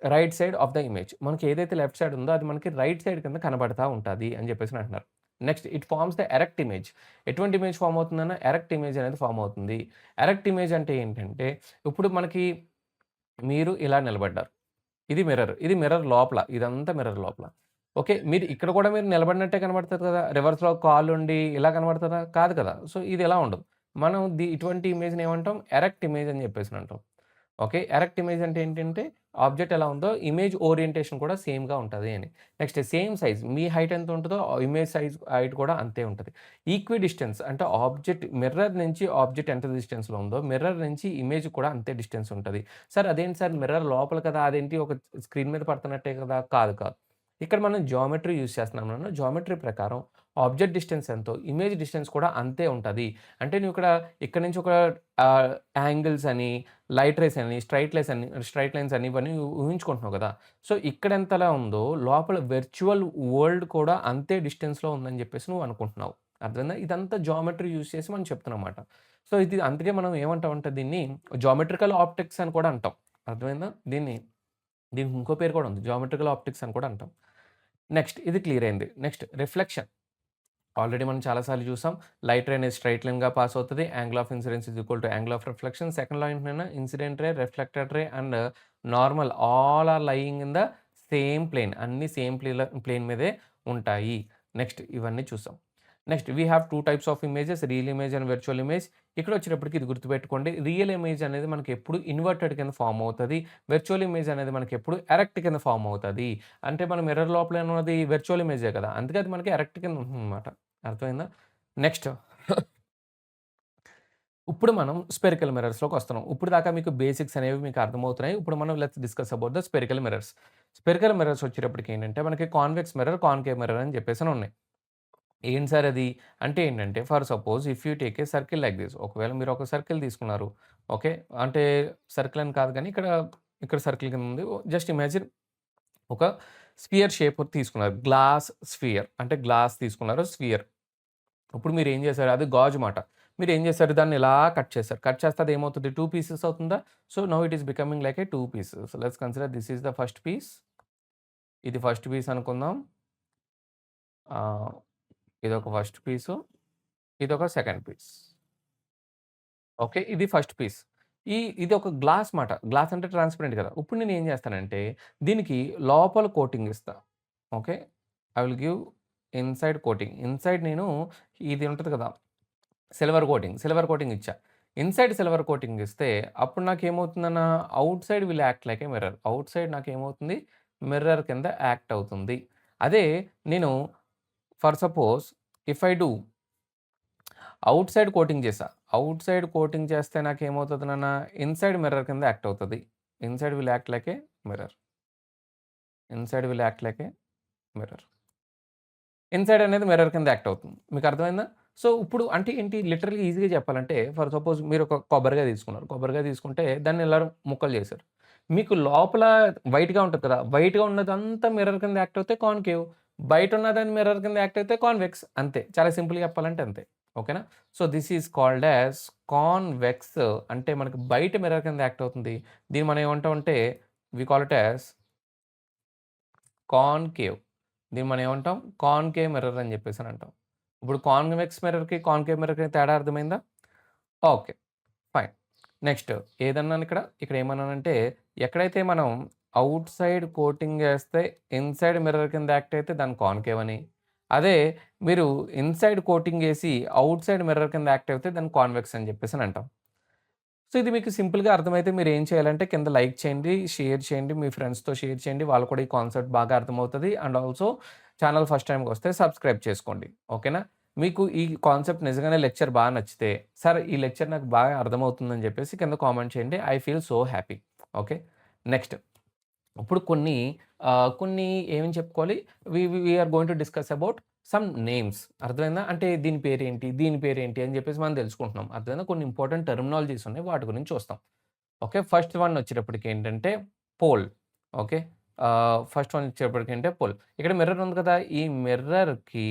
right side of the image. మనకి ఏదైతే లెఫ్ట్ సైడ్ ఉందో అది మనకి రైట్ సైడ్ కింద కనబడతా ఉంటది అని చెప్పేసి అంటున్నారు. Next it forms the erect image. ఎటువంటి ఇమేజ్ ఫార్మ్ అవుతుందన్న? ఎరెక్ట్ ఇమేజ్ అనేది ఫార్మ్ అవుతుంది. ఎరెక్ట్ ఇమేజ్ అంటే ఏంటంటే, ఇప్పుడు మనకి మీరు ఇలా నిలబడ్డారు. ఇది మిర్రర్. ఇది మిర్రర్ లోపల. ఇదంతా మిర్రర్ లోపల. ఓకే. ఇక్కడ కూడా మీరు నిలబడినట్టే కనబడతది కదా! రివర్స్‌లో కాలుండి ఇలా కనబడతదా? కాదు కదా! సో, ఇది ఇలా ఉండదు. మనం ఇటువంటి ఇమేజ్‌ని ఏమంటాం? ఎరెక్ట్ ఇమేజ్ అని చెప్పేసి అంటాం. ఓకే. ఎరెక్ట్ ఇమేజ్ అంటే ఏంటంటే, ఆబ్జెక్ట్ ఎలా ఉందో ఇమేజ్ ఓరియంటేషన్ కూడా సేమ్‌గా ఉంటది అని. నెక్స్ట్ సేమ్ సైజ్ మీ హైట్ ఎంత ఉంటదో ఇమేజ్ హైట్ కూడా అంతే ఉంటది. ఈక్వి డిస్టెన్స్ అంటే మిర్రర్ నుంచి ఆబ్జెక్ట్ ఎంత డిస్టెన్స్‌లో ఉందో మిర్రర్ నుంచి ఇమేజ్ కూడా అంతే డిస్టెన్స్ ఉంటది. సార్ అదేంటి సార్ మిర్రర్ లోపల కదా! అదేంటి ఒక స్క్రీన్ మీద పడుతున్నట్టే కదా! కాదు. ఇక్కడ మనం జియోమెట్రీ యూజ్ చేస్తున్నాం నాన్న. జియోమెట్రీ ప్రకారం ఆబ్జెక్ట్ డిస్టెన్స్ ఎంతో ఇమేజ్ డిస్టెన్స్ కూడా అంతే ఉంటది. అంటే నువ్వు ఇక్కడ నుంచి ఒక ఆహ్, యాంగిల్స్ అని లైట్ రేస్ అని, స్ట్రెయిట్ లైన్స్ అని ఇవన్నీ ఊహించుకుంటున్నావు కదా! సో, ఇక్కడెంతలా ఉందో లోపల విర్చువల్ వరల్డ్ కూడా అంతే డిస్టెన్స్‌లో ఉందని చెప్పేసి నువ్వు అనుకుంటున్నావు. అర్థమైందా? ఇదంతా జియోమెట్రీ యూజ్ చేసి మనం చెప్తున్నామాట. సో, ఇది అందుకే మనం ఏమంటామంటే దీన్ని జియోమెట్రికల్ ఆప్టిక్స్ అని కూడా అంటాం. అర్థమైందా? దీనికి ఇంకో పేరు కూడా ఉంది. జియోమెట్రికల్ ఆప్టిక్స్ అని కూడా అంటాం. నెక్స్ట్ ఇది క్లియర్ అయింది. Next reflection. ఆల్రెడీ మనం చాలా సార్లు చూసాం. లైట్ రే అనేది స్ట్రెయిట్ లైన్‌గా పాస్ అవుతది. Angle of incidence is equal to angle of reflection. Second law ఏంటంటే incident ray, reflected ray and normal all are lying in the same plane. అన్నీ same plane మీదే ఉంటాయి. నెక్స్ట్ ఇవన్నీ చూసాం. Next we have 2 types of images real image and virtual image. ఇక్కడొచ్చేటప్పటికి ఇది గుర్తుపెట్టుకోండి. Real image అనేది మనకి ఎప్పుడు ఇన్వర్టెడ్ కింద ఫార్మ్ అవుతది. వర్చువల్ ఇమేజ్ అనేది మనకి ఎప్పుడు ఎరెక్ట్ కింద ఫార్మ్ అవుతది. అంటే మన మిర్రర్ లోపల ఉన్నది వర్చువల్ ఇమేజే కదా! అందుకే అది మనకి ఎరెక్ట్ కింద ఉంటుందన్నమాట. అర్థమైందా? నెక్స్ట్ ఇప్పుడు మనం స్పెరికల్ మిర్రర్స్‌లోకొస్తున్నాం. ఇప్పుడు దాకా మీకు బేసిక్స్ అనేవి మీకు అర్థమవుతున్నాయి. ఇప్పుడు మనం let's discuss about the spherical mirrors. Spherical mirrors వచ్చేటప్పటికి ఏంటంటే మనకి కాన్వెక్స్ మిర్రర్, కాన్కేవ్ మిర్రర్ అని చెప్పేసని ఉన్నాయి. ఏంటి సార్ అది? అంటే ఏంటంటే for suppose if you take a circle like this. ఒకవేళ మీరు ఒక సర్కిల్ తీసుకున్నారు. ఓకే. అంటే సర్కిల్ అని కాదు గానీ ఇక్కడ సర్కిల్ కింద ఉంది. జస్ట్ ఇమాజిన్ ఒక స్ఫియర్ షేప్ తీసుకున్నారు. గ్లాస్ స్ఫియర్ అంటే గ్లాస్ తీసుకున్నారు స్ఫియర్. ఇప్పుడు మీరేం చేశారు? అది గాజు మాట. మీరేం చేశారు? దాన్ని ఇలా కట్ చేశారు. కట్ చేస్తే అదేమవుతది? 2 పీసెస్ అవుతుందా? So, now it is becoming like a 2 pieces. Let's consider this is the first piece. ఇది ఫస్ట్ పీస్ అనుకుందాం. ఆహ్, ఇదొక ఫస్ట్ పీసు. ఇదొక సెకండ్ పీస్. ఓకే. ఇది ఫస్ట్ పీస్. ఇది ఒక గ్లాస్ మాట. గ్లాస్ అంటే ట్రాన్స్‌పరెంట్ కదా! ఇప్పుడు నేనేం చేస్తానంటే, దీనికి లోపల కోటింగ్ ఇస్తా. Okay. I will give inside coating. Inside నేను ఇది ఉంటది కదా! సిల్వర్ కోటింగ్ ఇచ్చా. ఇన్‌సైడ్ సిల్వర్ కోటింగ్ ఇస్తే అప్పుడు నాకేమవుతుందన్న outside will act like a mirror. Outside నాకేమవుతుంది? మిర్రర్ కింద యాక్ట్ అవుతుంది. అదే నేను for suppose if I do outside coating చేశా. ఔట్ సైడ్ కోటింగ్ చేస్తే నాకేమవుతది నాన్న? ఇన్‌సైడ్ మిర్రర్ కింద యాక్ట్ అవుతది. Inside will act like a mirror. Inside will act like a mirror. Inside అనేది మిర్రర్ కింద యాక్ట్ అవుతుంది. మీకు అర్థమైందా? సో, ఇప్పుడు అంటే ఏంటి లిటరల్లీ ఈజీగా చెప్పాలంటే ఫర్ సపోజ్ మీరు ఒక కొబ్బరికాయ తీసుకున్నారు. కొబ్బరికాయ తీసుకుంటే దాన్ని ఇలా ముక్కలు చేశారు. మీకు లోపల వైట్‌గా ఉంటది కదా! వైట్‌గా ఉన్నదంతా మిర్రర్ కింద యాక్ట్ అవుతే కాన్కేవ్. బయట ఉన్నదాన్ని మిర్రర్ కింద యాక్ట్ అయితే కాన్వెక్స్. అంతే. చాలా సింపుల్‌గా చెప్పాలంటే అంతే. ఓకేనా? So, this is called as convex అంటే మనకు బయట మిర్రర్ కింద యాక్ట్ అవుతుంది. దీన్ని మనం ఏమంటామంటే we call it as concave. దీన్ని మనం ఏమంటాం? కాన్కేవ్ మిర్రర్ అని చెప్పేసని అంటాం. ఇప్పుడు కాన్వెక్స్ మిర్రర్‌కి, కాన్కేవ్ మిర్రర్‌కి తేడా అర్థమైందా? ఓకే. ఫైన్. నెక్స్ట్ ఏదన్నానిక్కడ? ఇక్కడ ఏమన్నానంటే ఎక్కడైతే మనం ఔట్ సైడ్ కోటింగ్ ఏస్తే ఇన్‌సైడ్ మిర్రర్ కింద యాక్ట్ అయితే దాన్ని కాన్కేవ్ అని. అదే మీరు ఇన్‌సైడ్ కోటింగ్ ఏసి ఔట్ సైడ్ మిర్రర్ కింద యాక్ట్ అయితే దాన్ని కాన్వెక్స్ అని చెప్పేసని అంటాం. సో, ఇది మీకు సింపుల్‌గా అర్థమైతే మీరేం చేయాలంటే కింద లైక్ చేయండి, షేర్ చేయండి, మీ ఫ్రెండ్స్‌తో షేర్ చేయండి. వాళ్ళు కూడా ఈ కాన్సెప్ట్ బాగా అర్థమవుతది. అండ్ ఆల్సో ఛానల్ ఫస్ట్ టైమ్‌కొస్తే సబ్స్క్రైబ్ చేసుకోండి. ఓకేనా? మీకు ఈ కాన్సెప్ట్ నిజంగానే లెక్చర్ బాగా నచ్చితే, సార్ ఈ లెక్చర్ నాకు బాగా అర్థమవుతుందని చెప్పేసి కింద కామెంట్ చేయండి. I feel so happy. Okay. Next ఇప్పుడు కొన్ని ఏమని చెప్పుకోవాలి? We are going to discuss about some names అర్థమైందా? అంటే దీని పేరేంటి? దీని పేరేంటి? అని చెప్పేసి మనం తెలుసుకుంటున్నాం. అర్థమైందా? కొన్ని ఇంపార్టెంట్ టెర్మినాలజీస్ ఉన్నాయి. వాటి గురించి చూస్తాం. ఓకే. ఫస్ట్ వన్ వచ్చేటప్పటికి ఏంటంటే పోల్. ఓకే. ఫస్ట్ వన్ వచ్చేటప్పటికేంటే పోల్. ఇక్కడ మిర్రర్ ఉంది కదా! మిర్రర్‌కి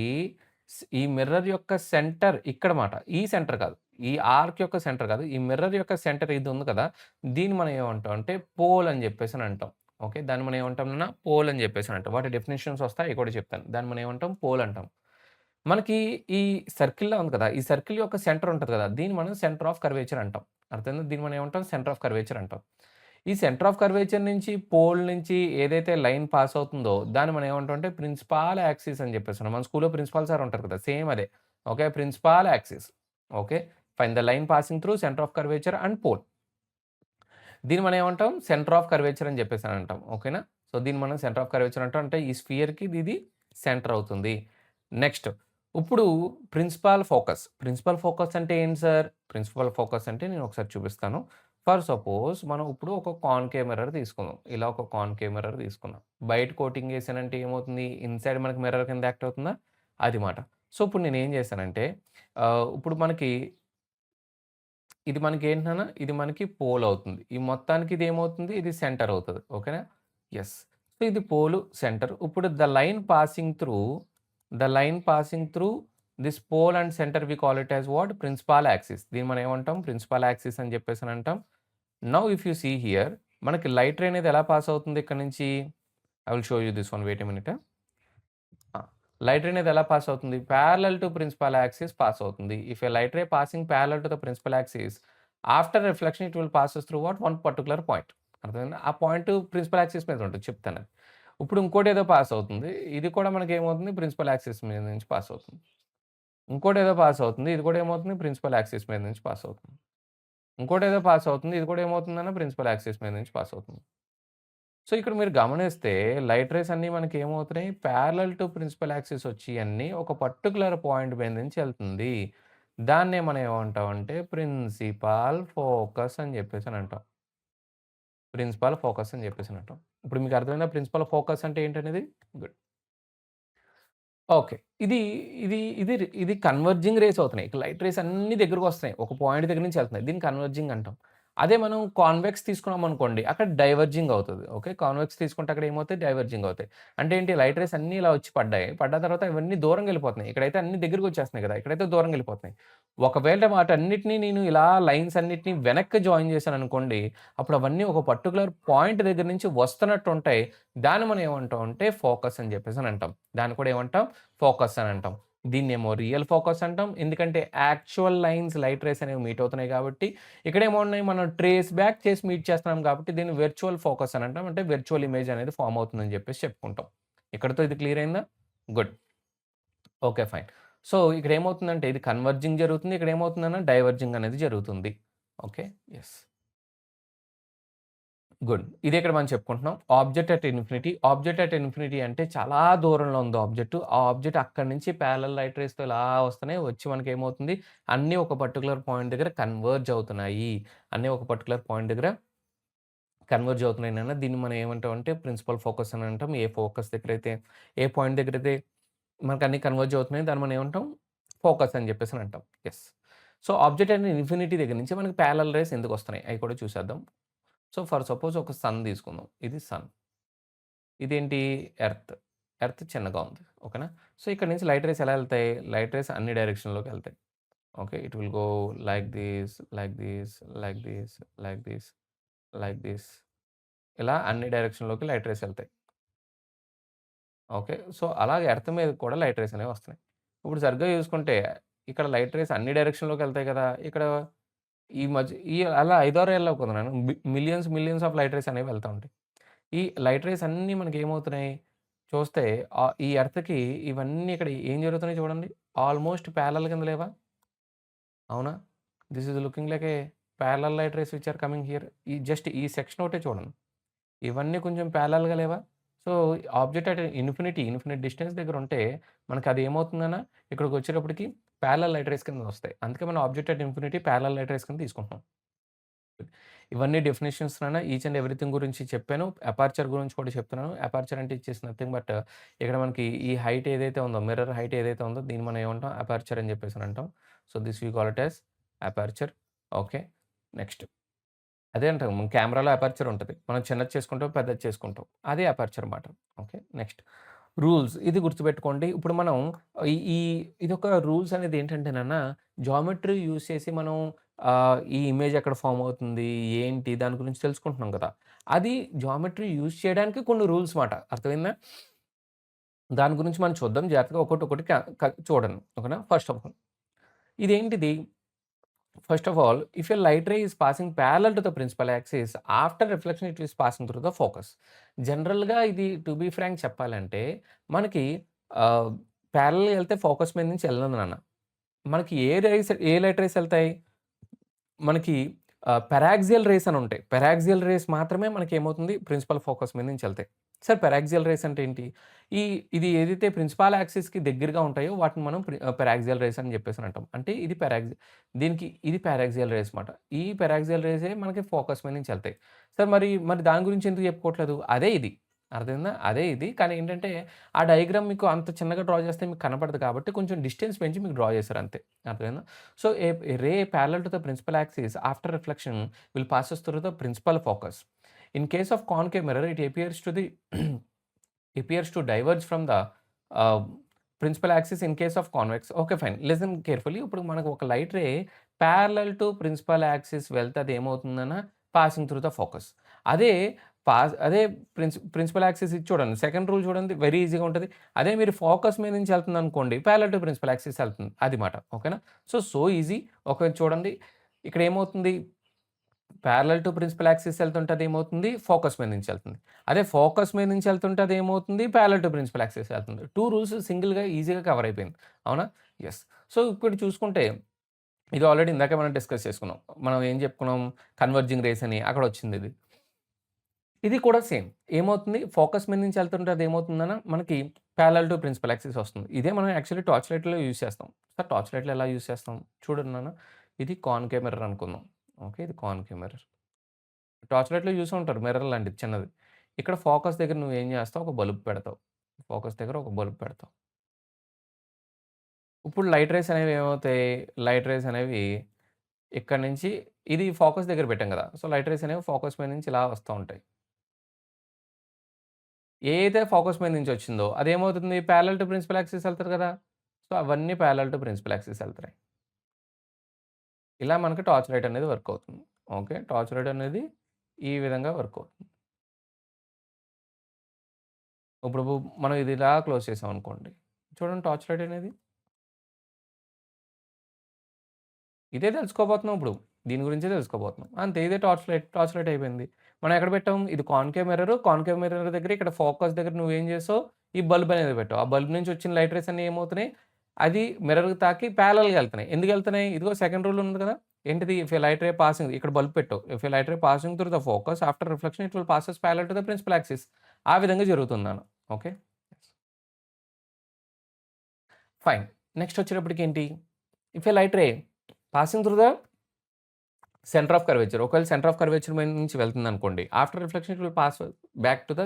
ఈ మిర్రర్ యొక్క సెంటర్ ఇక్కడ మాట. ఈ సెంటర్ కాదు. ఈ ఆర్క్ యొక్క సెంటర్ కాదు. ఈ మిర్రర్ యొక్క సెంటర్ ఇది ఉంది కదా! దీన్ని మనం ఏమంటాం అంటే పోల్ అని చెప్పేసని అంటాం. ఓకే. దాన్ని మనం ఏమంటాం నాన్న? పోల్ అని చెప్పేసని అంటాం. వాటి డెఫినిషన్స్ వస్తాయి. అయి కూడా చెప్తాను. దాన్ని మనం ఏమంటాం? పోల్ అంటాం. మనకి ఈ సర్కిల్‌లా ఉంది కదా! ఈ సర్కిల్ యొక్క సెంటర్ ఉంటది కదా! దీన్ని మనం సెంటర్ ఆఫ్ కర్వేచర్ అంటాం. అర్థమైందా? దీన్ని మనం ఏమంటాం? సెంటర్ ఆఫ్ కర్వేచర్ అంటాం. ఈ సెంటర్ ఆఫ్ కర్వేచర్ నుంచి పోల్ నుంచి ఏదైతే లైన్ పాస్ అవుతుందో దాన్ని మనం ఏమంటాం అంటే ప్రిన్సిపాల్ యాక్సిస్ అని చెప్పేస్తున్నాం. మన స్కూల్‌లో ప్రిన్సిపాల్ సార్ ఉంటారు కదా! సేమ్ అదే. Okay. Principal axis. Okay. Find the line passing through centre of curvature and pole. దీన్ని మనం ఏమంటాం? సెంటర్ ఆఫ్ కర్వేచర్ అని చెప్పేసని అంటాం. ఓకేనా? సో, దీన్ని మనం సెంటర్ ఆఫ్ కర్వేచర్ అంటాం. అంటే ఈ స్ఫియర్‌కి ఇది సెంటర్ అవుతుంది. నెక్స్ట్ ఇప్పుడు ప్రిన్సిపల్ ఫోకస్. ప్రిన్సిపల్ ఫోకస్ అంటే ఏంటి సార్? ప్రిన్సిపల్ ఫోకస్ అంటే నేను ఒకసారి చూపిస్తాను. ఫర్ సపోజ్ మనం ఇప్పుడు ఒక కాన్కేవ్ మిర్రర్ తీసుకుందాం. ఇలా ఒక కాన్కేవ్ మిర్రర్ తీసుకున్నాం. బయట కోటింగ్ ఏసానంటే ఏమవుతుంది? ఇన్‌సైడ్ మనకి మిర్రర్ కింద యాక్ట్ అవుతుందా? అది మాట. సో, ఇప్పుడు నేనేం చేశానంటే ఇప్పుడు మనకి ఇది మనకేంటి నాన్న? ఇది మనకి పోల్ అవుతుంది. ఈ మొత్తానికి ఇదేమవుతుంది? ఇది సెంటర్ అవుతది. ఓకేనా? యెస్. సో, ఇది పోలు, సెంటర్. ఇప్పుడు the line passing through this pole and centre we call it as what? Principal axis. దీన్ని మనం ఏమంటాం? ప్రిన్సిపల్ యాక్సిస్ అని చెప్పేసని అంటాం. Now if you see here మనకి లైట్ రే అనేది ఎలా పాస్ అవుతుంది ఇక్కడి నుంచి? I will show you this one. Wait a minute. Light ray అనేది ఎలా పాస్ అవుతుంది? Parallel to principal axis pass అవుతుంది. If a light ray passing parallel to the principal axis, after reflection it will passes through what? One particular point. అర్థమైందా? ఆ point principal axis మీద ఉంటది చెప్తానది. ఇప్పుడు ఇంకోటేదో pass అవుతుంది. ఇది కూడా మనకేమవుతుంది? ప్రిన్సిపల్ యాక్సిస్ మీద నుంచి పాస్ అవుతుంది. ఇంకోటేదో పాస్ అవుతుంది. ఇది కూడా ఏమవుతుంది? ప్రిన్సిపల్ యాక్సిస్ మీద నుంచి పాస్ అవుతుంది. ఇంకోటేదో పాస్ అవుతుంది. ఇది కూడా ఏమవుతుందన్న ప్రిన్సిపల్ యాక్సిస్ మీద నుంచి పాస్ అవుతుంది. సో, ఇక్కడ మీరు గమనిస్తే లైట్ రేస్ అన్నీ మనకి ఏమవుతున్నాయి? ప్యారలల్ టు ప్రిన్సిపల్ యాక్సిస్ వచ్చి అన్నీ ఒక పర్టిక్యులర్ పాయింట్ మీద నుంచి ఎళ్తుంది. దాన్నే మనం ఏమంటామంటే ప్రిన్సిపల్ ఫోకస్ అని జెప్పేసని అంటాం. ప్రిన్సిపల్ ఫోకస్ అని జెప్పేసని అంటాం. ఇప్పుడు మీకు అర్థమైందా ప్రిన్సిపల్ ఫోకస్ అంటే ఏంటనేది? గుడ్. ఓకే. ఇది ఇది కన్వర్జింగ్ రేస్ అవుతున్నాయి. లైట్ రేస్ అన్నీ దగ్గరకొస్తున్నాయి. ఒక పాయింట్ దగ్గర నుంచి ఎళ్తున్నాయి. దీన్ని కన్వర్జింగ్ అంటాం. అదే మనం కాన్వెక్స్ తీసుకున్నామనుకోండి, అక్కడ డైవర్జింగ్ అవుతది. ఓకే. కాన్వెక్స్ తీసుకుంటే అక్కడ ఏమవుతాయి? డైవర్జింగ్ అవుతాయి. అంటే ఏంటి? లైట్ రేస్ అన్నీ ఇలా వచ్చి పడ్డాయి. పడ్డ తర్వాత ఇవన్నీ దూరంగెళ్ళిపోతున్నాయి. ఇక్కడైతే అన్నీ దగ్గరికొచ్చేస్తున్నాయి గదా! ఇక్కడైతే దూరంగెళ్ళిపోతున్నాయి. ఒకవేళ వాటన్నిటిని నేను ఇలా లైన్స్ అన్నిటిని వెనక్కి జాయిన్ చేశాననుకోండి, అప్పుడు అవన్నీ ఒక పర్టిక్యులర్ పాయింట్ దగ్గర నుంచి వస్తున్నట్టుంటాయి. దాన్ని మనం ఏమంటాం అంటే ఫోకస్ అని జెప్పేసని అంటాం. దాన్ని కూడా ఏమంటాం? ఫోకస్ అని అంటాం. దీన్నేమో రియల్ ఫోకస్ అంటాం. ఎందుకంటే యాక్చువల్ లైన్స్ లైట్ రేస్ అనేవి మీట్ అవుతున్నాయి కాబట్టి, ఇక్కడేమో ఉన్నాయి మనం ట్రేస్ బ్యాక్ చేసి మీట్ చేస్తున్నాం కాబట్టి దీన్ని వెర్చువల్ ఫోకస్ అని అంటాం. అంటే వెర్చువల్ ఇమేజ్ అనేది ఫార్మ్ అవుతుందని చెప్పేసి చెప్పుకుంటాం. ఇక్కడితో ఇది క్లియర్ అయిందా? గుడ్. ఓకే. ఫైన్. సో, ఇక్కడ ఏమవుతుందంటే ఇది కన్వర్జింగ్ జరుగుతుంది. ఇక్కడ ఏమవుతుందన్న డైవర్జింగ్ అనేది జరుగుతుంది. ఓకే. యెస్. గుడ్. ఇదే ఇక్కడ మనం చెప్పుకుంటున్నాం. Object at infinity. Object at infinity అంటే చాలా దూరంలో ఉంది ఆబ్జెక్ట్. ఆ ఆబ్జెక్ట్ అక్కడి నుంచి పారలెల్ లైట్ రేస్‌తో ఇలా వస్తున్నాయి. వచ్చి మనకేమవుతుంది? అన్నీ ఒక పర్టిక్యులర్ పాయింట్ దగ్గర కన్వర్జ్ అవుతున్నాయి. అన్నీ ఒక పర్టిక్యులర్ పాయింట్ దగ్గర కన్వర్జ్ అవుతున్నాయి నాన్న. దీన్ని మనం ఏమంటామంటే ప్రిన్సిపల్ ఫోకస్ అని అంటాం. ఏ ఫోకస్ దగ్గరైతే ఏ పాయింట్ దగ్గరైతే మనకన్నీ కన్వర్జ్ అవుతున్నాయి దాన్ని మనం ఏమంటాం? ఫోకస్ అని చెప్పేసని అంటాం. యెస్. సో, ఆబ్జెక్ట్ అనేది ఇన్ఫినిటీ దగ్గర నుంచి మనకి పారలెల్ రేస్ ఎందుకొస్తున్నాయి? అయి కూడా చూసేద్దాం. సో, ఫర్ సపోజ్ ఒక సన్ తీసుకుందాం. ఇది సన్. ఇదేంటి ఎర్త్. ఎర్త్ చిన్నగా ఉంది. ఓకేనా? సో, ఇక్కడి నుంచి లైట్ రేస్ ఎలా ఎళ్తాయి? లైట్ రేస్ అన్ని డైరెక్షన్‌లోకి ఎళ్తాయి. Okay. It will go like this, like this, like this, like this, like this. ఇలా అన్ని డైరెక్షన్‌లోకి లైట్ రేస్ ఎళ్తాయి. ఓకే. సో, అలాగే ఎర్త్ మీద కూడా లైట్ రేస్ అనేవి వస్తున్నాయి. ఇప్పుడు సరిగ్గా చూసుకుంటే ఇక్కడ లైట్ రేస్ అన్ని డైరెక్షన్‌లోకి ఎళ్తాయి కదా! ఇక్కడ ఈ మధ్య అలా ఐదారు ఏళ్ల కొన్నాను millions, millions of light rays అనేవి వెళ్తా ఉంటాయి. ఈ లైట్ రేస్ అన్నీ మనకేమవుతున్నాయి? చూస్తే ఈ ఎర్త్‌కి ఇవన్నీ ఇక్కడ ఏం జరుగుతున్నాయి చూడండి. ఆల్‌మోస్ట్ ప్యారలల్ కింద లేవా? అవునా? This is looking like a parallel light rays which are coming here. Just ఈ సెక్షన్ ఒకటే చూడండి. ఇవన్నీ కొంచెం ప్యారలల్‌గా లేవా? So, object at infinity, infinite distance దగ్గరుంటే మనకది ఏమవుతుందన్న ఇక్కడికొచ్చేటప్పటికి ప్యారలల్ లైట్ రేస్ కింద వస్తాయి. అందుకే మనం object at infinity parallel light rays కింద తీసుకుంటున్నాం. ఇవన్నీ డెఫినిషన్స్ నాన్న ఈచ్ అండ్ ఎవ్రీథింగ్ గురించి చెప్పాను. అపర్చర్ గురించి కూడా చెప్తున్నాను. అపర్చర్ అంటే ఇట్ ఈస్ నథింగ్ బట్ ఇక్కడ మనకి ఈ హైట్ ఏదైతే ఉందో మిర్రర్ హైట్ ఏదైతే ఉందో దీన్ని మనం ఏమంటాం అపర్చర్ అని చెప్పేసని అంటాం. So, this we call it as aperture. Okay. Next అదే అంటాం కెమెరాలో అపర్చర్ ఉంటది. మనం చిన్నది చేసుకుంటాం, పెద్దది చేసుకుంటాం. అదే అపర్చర్ మాట. ఓకే. నెక్స్ట్ రూల్స్ ఇది గుర్తుపెట్టుకోండి. ఇప్పుడు మనం ఈ ఈ ఇదొక రూల్స్ అనేది ఏంటంటేనన్న జామెట్రీ యూజ్ చేసి మనం ఈ ఇమేజ్ ఎక్కడ ఫార్మ్ అవుతుంది? ఏంటి? దాని గురించి తెలుసుకుంటున్నాం కదా! అది జామెట్రీ యూజ్ చేయడానికి కొన్ని రూల్స్ మాట. అర్థమైందా? దాని గురించి మనం చూద్దాం జాగ్రత్తగా ఒక్కోటి క క చూడండి. ఓకేనా? ఫస్ట్ ఆఫ్ ఆల్ ఇదేంటిది? First of all, if a light ray is passing parallel to the principal axis, after reflection it is passing through the focus. జనరల్‌గా ఇది టు బీ ఫ్రాంక్ చెప్పాలంటే, మనకి ఆహ్, ప్యారలెల్‌గా ఎళ్తే ఫోకస్ మీద నుంచి ఎళ్ళదు నాన్న. మనకి ఏ లైట్ రేస్ ఎళ్తాయి? మనకి పెరాక్సియల్ రేస్ అని ఉంటాయి. పెరాక్సియల్ రేస్ మాత్రమే మనకేమవుతుంది ప్రిన్సిపల్ ఫోకస్ మీద నుంచి ఎళ్తాయి. సార్ పెరాక్సియల్ రేస్ అంటే ఏంటి? ఈ ఇది ఏదైతే ప్రిన్సిపల్ యాక్సిస్‌కి దగ్గరగా ఉంటాయో వాటిని మనం పెరాక్సియల్ రేస్ అని చెప్పేసని అంటాం. అంటే ఇది దీనికి ఇది పారాక్సియల్ రేస్ మాట. ఈ పారాక్సియల్ రేసే మనకి ఫోకస్ మీద నుంచి ఎళ్తాయి. సార్ మరి దాని గురించి ఎందుకు చెప్పుకోవట్లేదు? అదే ఇది. అర్థమైందా? అదే ఇది. కానీ ఏంటంటే ఆ డయాగ్రామ్ మీకు అంత చిన్నగా డ్రా చేస్తే మీకు కనపడదు కాబట్టి కొంచెం డిస్టెన్స్ పెంచి మీకు డ్రా చేశారు అంతే. అర్థమైందా? So, a ray parallel to the principal axis after reflection will passes through the principal focus. In case of concave mirror it appears to diverge from the uh, principal axis in case of convex. Okay fine. Listen carefully. ఇప్పుడు మనకు ఒక light ray parallel to principal axis వెళ్తే అది ఏమవుతుందన్న passing through the focus. అదే అదే principal axis ఇది చూడండి. సెకండ్ రూల్ చూడండి వెరీ ఈజీగా ఉంటది. అదే మీరు ఫోకస్ మీద నుంచి ఎళ్తుందనుకోండి పారలెల్ టు ప్రిన్సిపల్ యాక్సిస్ ఎళ్తుంది. అది మాట. ఓకేనా? So easy. ఒకవేళ చూడండి ఇక్కడ ఏమవుతుంది పారలెల్ టు ప్రిన్సిపల్ యాక్సిస్ ఎళ్తుంటే అదేమవుతుంది ఫోకస్ మీద నుంచి ఎళ్తుంది. అదే ఫోకస్ మీద నుంచి ఎళ్తుంటే అదేమవుతుంది పారలెల్ టు ప్రిన్సిపల్ యాక్సిస్ ఎళ్తుంది. 2 రూల్స్ సింగిల్‌గా ఈజీగా కవర్ అయిపోయింది. అవునా? యెస్. సో ఇప్పుడు చూసుకుంటే ఇది ఆల్రెడీ ఇందాకే మనం డిస్కస్ చేసుకున్నాం. మనం ఏం చెప్పుకున్నాం కన్వర్జింగ్ రేస్ అని అక్కడొచ్చిందిది. ఇది కూడా సేమ్. ఏమవుతుంది ఫోకస్ మీద నుంచి ఎళ్తుంటే అదేమవుతుందన్న మనకి పారలెల్ టు ప్రిన్సిపల్ యాక్సిస్ వస్తుంది. ఇదే మనం యాక్చువల్లీ టార్చ్ లైట్‌లో యూజ్ చేస్తాం. సార్ టార్చ్ లైట్‌లో ఎలా యూజ్ చేస్తాం? చూడండి నాన్న ఇది కాన్కేవ్ మిర్రర్ అనుకుందాం. ఓకే. ఇది కాన్కేవ్ మిర్రర్. టార్చ్ లైట్‌లో చూసే ఉంటారు మిర్రర్ లాంటిది చిన్నది. ఇక్కడ ఫోకస్ దగ్గర నువ్వేం చేస్తావు ఒక బల్బ్ పెడతావు. ఫోకస్ దగ్గర ఒక బల్బ్ పెడతావు. ఇప్పుడు లైట్ రేస్ అనేవి ఏమవుతాయి? లైట్ రేస్ అనేవి ఇక్కడి నుంచి ఇది ఫోకస్ దగ్గర పెట్టాం కదా! సో, లైట్ రేస్ అనేవి ఫోకస్ మీద నుంచి ఇలా వస్తా ఉంటాయి. ఏదైతే ఫోకస్ మీద నుంచి వచ్చిందో అదేమవుతుంది పారలెల్ టు ప్రిన్సిపల్ యాక్సిస్ ఎళ్తది కదా! సో, అవన్నీ పారలెల్ టు ప్రిన్సిపల్ యాక్సిస్ ఎళ్తున్నాయి. ఇలా మనకి టార్చ్ లైట్ అనేది వర్క్ అవుతుంది. ఓకే. టార్చ్ లైట్ అనేది ఈ విధంగా వర్క్ అవుతుంది. ఇప్పుడు మనం ఇది ఇలా క్లోజ్ చేసామనుకోండి. చూడండి టార్చ్ లైట్ అనేది. ఇదే తెలుసుకోబోతున్నాం ఇప్పుడు. దీని గురించే తెలుసుకోబోతున్నాం. అంతే ఇదే టార్చ్ లైట్ అయిపోయింది. మనం ఎక్కడ పెట్టాం? ఇది కాన్కేవ్ మిర్రర్ దగ్గర ఇక్కడ ఫోకస్ దగ్గర నువ్వేం చేసావు? ఈ బల్బ్ అనేది పెట్టావు. ఆ బల్బ్ నుంచి వచ్చిన లైట్ రేస్ అన్నీ ఏమవుతున్నాయి? అది మిర్రర్‌కి తాకి ప్యారలెల్‌గా ఎళ్తున్నాయి. ఎందుకెళ్తున్నాయి? ఇదిగో సెకండ్ రూల్ ఉంది కదా! ఏంటిది? If a light ray passing ఇక్కడ బల్బ్ పెట్టావు. If a light ray passing through the focus after reflection it will passes parallel to the principal axis. ఆ విధంగా జరుగుతుందన్న. ఓకే. ఫైన్. నెక్స్ట్ వచ్చేటప్పటికి ఏంటి? If a light ray passing through the centre of curvature. ఒకవేళ centre of curvature మీద నుంచి వెళ్తుందనుకోండి. After reflection it will pass back to the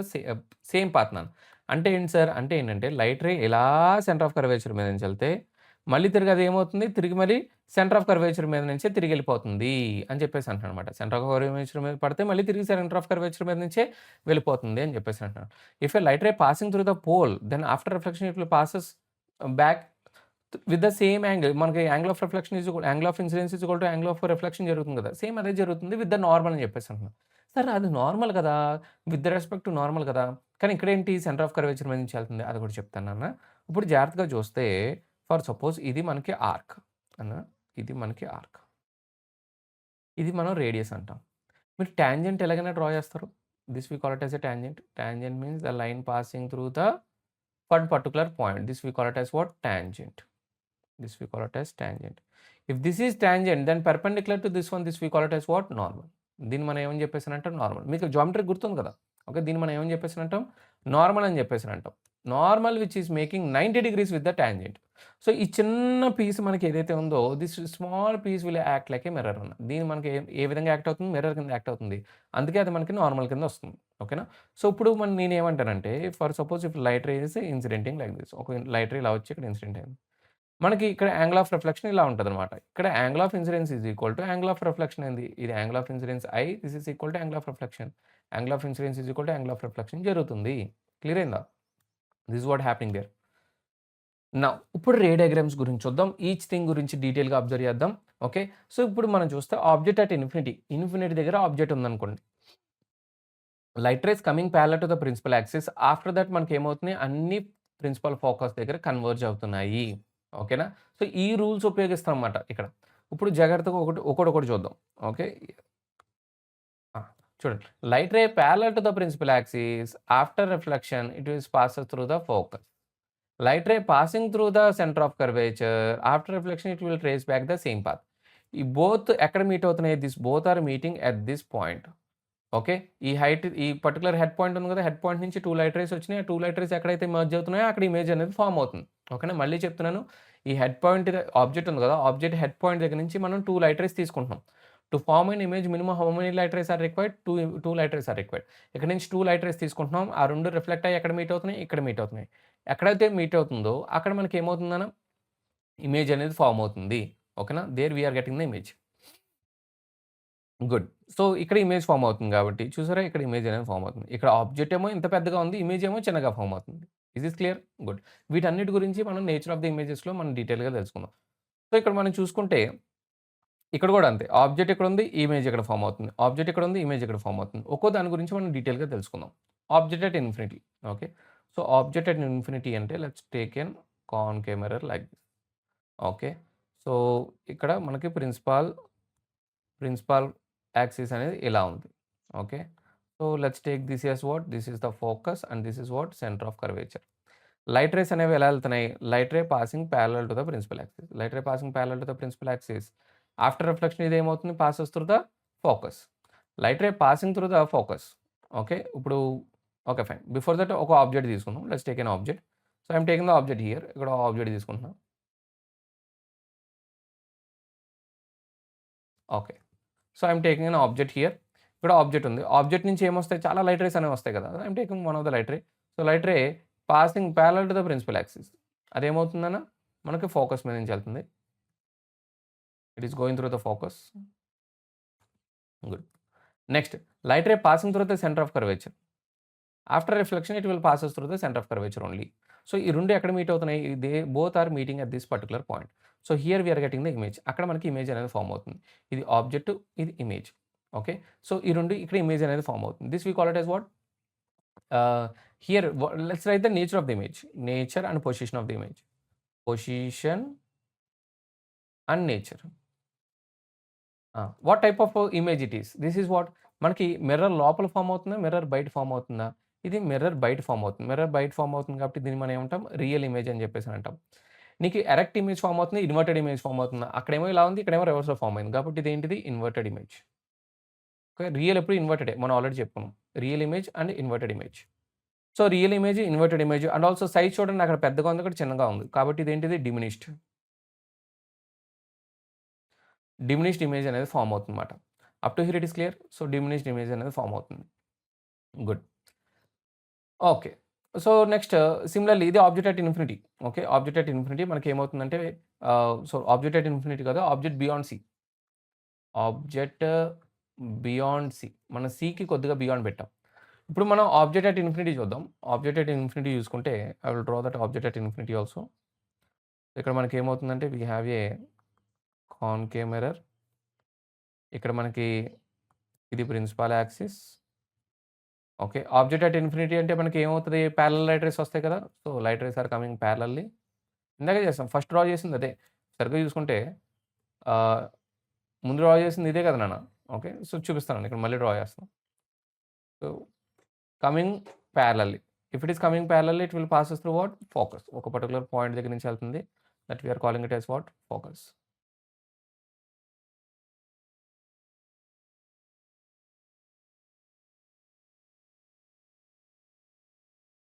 same path నాన్న. అంటే ఏంటి సార్? అంటే ఏంటంటే లైట్ రే ఇలా సెంటర్ ఆఫ్ కర్వేచర్ మీద నుంచి ఎళ్తే, మళ్ళీ తిరిగి అది ఏమవుతుంది? తిరిగి మళ్ళీ సెంటర్ ఆఫ్ కర్వేచర్ మీద నుంచే తిరిగెళ్ళిపోతుంది అని చెప్పేసి అంటున్నాననమాట. సెంటర్ ఆఫ్ కర్వేచర్ మీద పడితే మళ్ళీ తిరిగి సెంటర్ ఆఫ్ కర్వేచర్ మీద నుంచే వెళ్ళిపోతుంది అని చెప్పేసి అంటున్నాను. If a light ray passing through the pole then after reflection it will passes back with the same angle. మనకి angle of reflection angle of incidence is equal to angle of reflection జరుగుతుంది కదా! Same అదే జరుగుతుంది with the normal అని చెప్పేసి అంటున్నాను. Sir అది normal కదా! విత్ రెస్పెక్ట్ టు నార్మల్ కదా! కానీ ఇక్కడేంటి సెంటర్ ఆఫ్ కర్వేచర్ మీద నుంచి వెళ్తుంది. అది కూడా చెప్తాను నాన్న. ఇప్పుడు జాగ్రత్తగా చూస్తే ఫర్ సపోజ్ ఇది మనకి ఆర్క్ అన్న. ఇది మనకి ఆర్క్. ఇది మనం రేడియస్ అంటాం. మీరు టాంజెంట్ ఎలాగైనా డ్రా చేస్తారు. This we call it as a tangent. Tangent means the line passing through the one particular point. This we call it as what? Tangent. This we call it as tangent. If this is tangent, then perpendicular to this one, this we call it as what? Normal. దీన్ని మనం ఏమని చెప్పేసానంటాం normal. మీకు geometry గుర్తుంది కదా! Okay. దీన్ని మనం ఏమని చెప్పేసానంటాం? నార్మల్ అని చెప్పేసానంటాం. Normal which is making 90 degrees with the tangent. So, ఈ చిన్న పీస్ మనకి ఏదైతే ఉందో this small piece will act like a mirror అన్న. దీన్ని మనకి ఏ విధంగా యాక్ట్ అవుతుంది? మిర్రర్ కింద యాక్ట్ అవుతుంది. అందుకే అది మనకి నార్మల్ కింద వస్తుంది. ఓకేనా? సో, ఇప్పుడు నేనేమంటానంటే for suppose if light ray is incidenting like this. ఒక లైట్ రే ఇలా వచ్చి ఇక్కడ ఇన్సిడెంట్ అయింది. మనకి ఇక్కడ యాంగిల్ ఆఫ్ రిఫ్లెక్షన్ ఇలా ఉంటదనమాట. ఇక్కడ angle of incidence is equal to angle of reflection ఏంది? ఇది angle of incidence i. This is equal to angle of reflection. Angle of incidence is equal to angle of reflection జరుగుతుంది. Clear అయిందా? This what happening there. Now ఇప్పుడు ray diagrams గురించి చూద్దాం. Each thing గురించి డీటెయిల్‌గా observe చేద్దాం. Okay. So, ఇప్పుడు మనం చూస్తే ఆబ్జెక్ట్ అట్ ఇన్ఫినిటీ. ఇన్ఫినిటీ దగ్గర ఆబ్జెక్ట్ ఉందనుకోండి. Light rays coming parallel to the principal axis. After that మనకేమవుతున్నాయి అన్ని ప్రిన్సిపల్ ఫోకస్ దగ్గర కన్వర్జ్ అవుతున్నాయి. ఓకేనా? సో, ఈ రూల్స్ ఉపయోగిస్తామన్నమాట ఇక్కడ. ఇప్పుడు జాగ్రత్తగా ఒకటొకటి చూద్దాం. ఓకే. ఆ! చూడండి. Light ray parallel to the principal axis after reflection it will passes through the focus. Light ray passing through the centre of curvature after reflection it will trace back the same path. ఈ both ఎక్కడ meet అవుతున్నాయి? Both are meeting at this point. Okay. ఈ particular head point ఉంది కదా! Head point నుంచి 2 light race వచ్చినాయి. ఆ 2 light race ఎక్కడైతే మెర్జ్ అవుతున్నాయో అక్కడ ఇమేజ్ అనేది ఫార్మ్ అవుతుంది. ఓకేనా? మళ్ళీ చెప్తున్నాను. ఈ హెడ్ పాయింట్ ఆబ్జెక్ట్ ఉంది కదా! ఆబ్జెక్ట్ హెడ్ పాయింట్ దగ్గర నుంచి మనం 2 లైట్ రేస్ తీసుకుంటున్నాం. To form an image minimum how many light rays are required? 2 light rays are required. ఇక్కడ నుంచి 2 లైట్ రేస్ తీసుకుంటున్నాం. ఆ 2 రిఫ్లెక్ట్ అయ్యి ఎక్కడ మీట్ అవుతున్నాయి? ఇక్కడ మీట్ అవుతున్నాయి. ఎక్కడైతే మీట్ అవుతుందో అక్కడ మనకి ఏమవుతుందన్న ఇమేజ్ అనేది ఫార్మ్ అవుతుంది. ఓకేనా? There we are getting the image. Good. So, ఇక్కడ ఇమేజ్ ఫార్మ్ అవుతుంది కాబట్టి చూసారా ఇక్కడ ఇమేజ్ అనేది ఫార్మ్ అవుతుంది. ఇక్కడ ఆబ్జెక్ట్ ఏమో ఇంత పెద్దగా ఉంది. ఇమేజ్ ఏమో చిన్నగా ఫార్మ్ అవుతుంది. Is this clear? గుడ్. వీటన్నిటి గురించి మనం నేచర్ ఆఫ్ ద ఇమేజెస్‌లో మనం డీటెయిల్‌గా తెలుసుకుందాం. సో, ఇక్కడ మనం చూసుకుంటే ఇక్కడ గూడా అంతే. ఆబ్జెక్ట్ ఇక్కడుంది. ఇమేజ్ ఇక్కడ ఫార్మ్ అవుతుంది. ఆబ్జెక్ట్ ఇక్కడుంది. ఇమేజ్ ఇక్కడ ఫార్మ్ అవుతుంది. ఒక్కో దాని గురించి మనం డీటెయిల్‌గా తెలుసుకుందాం. Object at infinity. Okay. So, object at infinity అంటే let's take an concave mirror like this. Okay. So, ఇక్కడ మనకి ప్రిన్సిపల్ యాక్సిస్ అనేది ఇలా ఉంది. Okay. So, let's take this as what? This is the focus and this is what? Centre of curvature. Light rays అనేవి ఎలా ఎళ్తున్నాయి? Light ray passing parallel to the principal axis. Light ray passing parallel to the principal axis. After reflection ఇదేమవుతుంది? Passes through the focus. Light ray passing through the focus. Okay. ఇప్పుడు okay fine. Before that ఒక object తీసుకుందాం. Let's take an object. So, I am taking the object here. ఇక్కడ object తీసుకుంటున్నా. Okay. So, I am taking an object here. ఇక్కడ object ఉంది. Object నుంచి ఏమొస్తాయి? చాలా లైట్ రేస్ అనేవి వస్తాయి కదా! I am taking one of the light ray. So, light ray passing parallel to the principal axis. అదేమవుతుందన్న? మనకి ఫోకస్ మీద నుంచి ఎళ్తుంది. It is going through the focus. Good. Next light ray passing through the centre of curvature. After reflection it will passes through the centre of curvature only. So, ఈ 2 ఎక్కడ meet అవుతున్నాయి? They both are meeting at this particular point. So, here we are getting the image. అక్కడ మనకి image అనేది form అవుతుంది. ఇది object, ఇది image. Okay. So, ఈ 2 ఇక్కడ ఇమేజ్ అనేది ఫార్మ్ అవుతుంది. This we call it as what? Here let's write the nature of the image. Nature and position of the image. Position and nature. What type of image it is? This is what? మనకి mirror లోపల form అవుతుందా? Mirror బయట form అవుతుందా? ఇది mirror బయట form అవుతుంది. Mirror బయట form అవుతుంది కాబట్టి దీన్ని మనం ఏమంటాం? రియల్ ఇమేజ్ అని చెప్పేసి అంటాం. నీకు ఎరెక్ట్ ఇమేజ్ ఫార్మ్ అవుతుంది. ఇన్వర్టెడ్ ఇమేజ్ ఫార్మ్ అవుతుందా? అక్కడేమో ఇలా ఉంది. ఇక్కడేమో రివర్స్‌లో ఫార్మ్ అయింది. కాబట్టి ఇదేంటిది? Inverted image. ఓకే. రియల్ ఎప్పుడు ఇన్వర్టెడే. మనం ఆల్రెడీ చెప్పుకున్నాం. Real image and inverted image. So, real image, inverted image and also size చూడండి అక్కడ పెద్దగా ఉంది. ఇక్కడ చిన్నగా ఉంది. కాబట్టి ఇదేంటిది? డిమినిష్డ్. డిమినిష్డ్ ఇమేజ్ అనేది ఫార్మ్ అవుతుందన్నమాట. Up to here it is clear. So, diminished image అనేది ఫార్మ్ అవుతుంది. Good. Okay. So, next similarly ఇది object at infinity. Okay. Object at infinity మనకేమవుతుందంటే సో, ఆబ్జెక్ట్ అట్ ఇన్ఫినిటీ కాదు. Object beyond C. Object beyond C. మనం సికి కొద్దిగా beyond పెట్టాం. ఇప్పుడు మనం ఆబ్జెక్ట్ అట్ ఇన్ఫినిటీ చూద్దాం. ఆబ్జెక్ట్ అట్ ఇన్ఫినిటీ చూసుకుంటే I will draw that object at infinity also. ఇక్కడ మనకేమవుతుందంటే we have a concave mirror. ఇక్కడ మనకి ఇది principal axis. Okay. Object at infinity అంటే మనకి ఏమవుతది? పారలెల్ లైట్ రేస్ వస్తాయి కదా! So, light rays are coming parallelly. ఇందాకే చేసాం. ఫస్ట్ డ్రా చేసింది అదే. సరిగ్గా చూసుకుంటే ఆహ్, ముందు డ్రా చేసింది ఇదే కదా నాన్న. ఓకే. సో, చూపిస్తానండి. ఇక్కడ మళ్ళీ డ్రా చేస్తాను. So, coming parallelly. If it is coming parallelly it will passes through what? Focus. ఒక పర్టిక్యులర్ పాయింట్ దగ్గర నుంచి వెళ్తుంది. That we are calling it as what? Focus.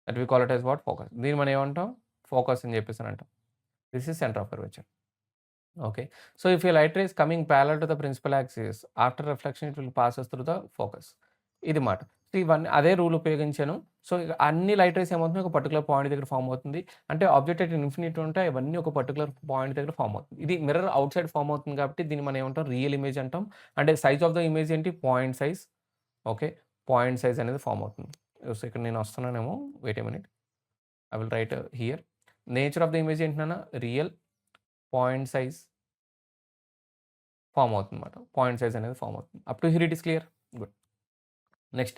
That we call it as what? Focus. దీన్ని మనం ఏమంటాం? Focus అని చెప్పేసి అంటాం. This is centre of curvature. Okay. So, if a light ray is coming parallel to the principal axis, after reflection it will passes through the focus. ఇది మాట. So, ఇవన్నీ అదే రూల్ ఉపయోగించాను. సో, ఇక అన్ని లైట్ రేస్ ఏమవుతుంది? ఒక particular point దగ్గర ఫార్మ్ అవుతుంది. అంటే ఆబ్జెక్ట్ అట్ ఇన్ఫినిటీ ఉంటే ఇవన్నీ ఒక పర్టిక్యులర్ పాయింట్ దగ్గర ఫార్మ్ అవుతుంది. ఇది మిర్రర్ ఔట్ సైడ్ ఫార్మ్ అవుతుంది కాబట్టి దీన్ని మనం ఏమంటాం? రియల్ ఇమేజ్ అంటాం. అంటే సైజ్ ఆఫ్ ద ఇమేజ్ ఏంటి? Point size. Okay. Point size అనేది ఫార్మ్ అవుతుంది. సో, ఇక్కడ నేను వస్తున్నానేమో. Wait a minute. I will write here. Nature of the image ఏంటి నాన్న? రియల్. పాయింట్ సైజ్ ఫార్మ్ అవుతుందన్నమాట. పాయింట్ సైజ్ అనేది ఫార్మ్ అవుతుంది. Up to here it is clear. Good. Next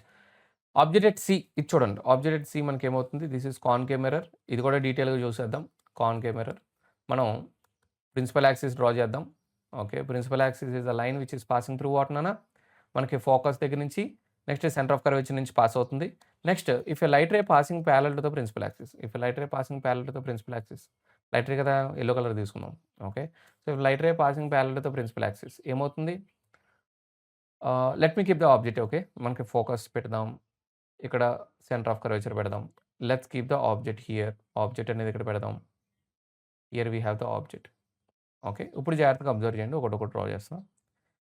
object at C. ఇది చూడండి. ఆబ్జెక్ట్ ఎట్ సి మనకేమవుతుంది? This is concave mirror. ఇది కూడా డీటెయిల్‌గా చూసేద్దాం. Concave mirror. మనం ప్రిన్సిపల్ యాక్సిస్ డ్రా చేద్దాం. Okay. Principal axis is the line which is passing through what నాన్న? మనకి ఫోకస్ దగ్గర నుంచి నెక్స్ట్ సెంటర్ ఆఫ్ కర్వేచర్ నుంచి పాస్ అవుతుంది. Next if a light ray passing parallel to the principal axis. If a light ray passing parallel to the principal axis. Light ray కదా! Yellow colour తీసుకుందాం. Okay. So, if light ray passing parallel to the principal axis ఏమవుతుంది? Let me keep the object. Okay. మనకి focus పెడదాం. ఇక్కడ centre of curvature పెడదాం. Let's keep the object here. Object అనేది ఇక్కడ పెడదాం. Here we have the object. Okay. ఇప్పుడు జాగ్రత్తగా అబ్జర్వ్ చేయండి. ఒకటొకటి డ్రా చేస్తా.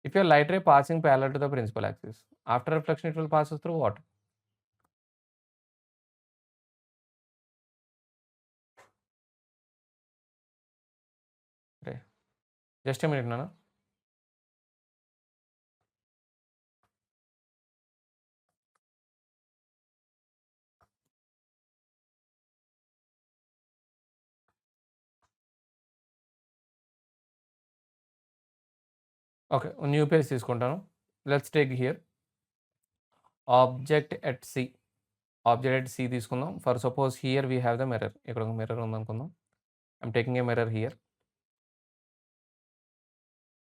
If your light ray passing parallel to the principal axis. After reflection it will passes through what? అరే! Just a minute నాన్న. ఓకే. న్యూ పేజ్ తీసుకుంటాను. Let's take here object at C. Object at C తీసుకుందాం. For suppose here we have the mirror. ఇక్కడ ఒక mirror ఉందనుకుందాం. I'm taking a mirror here.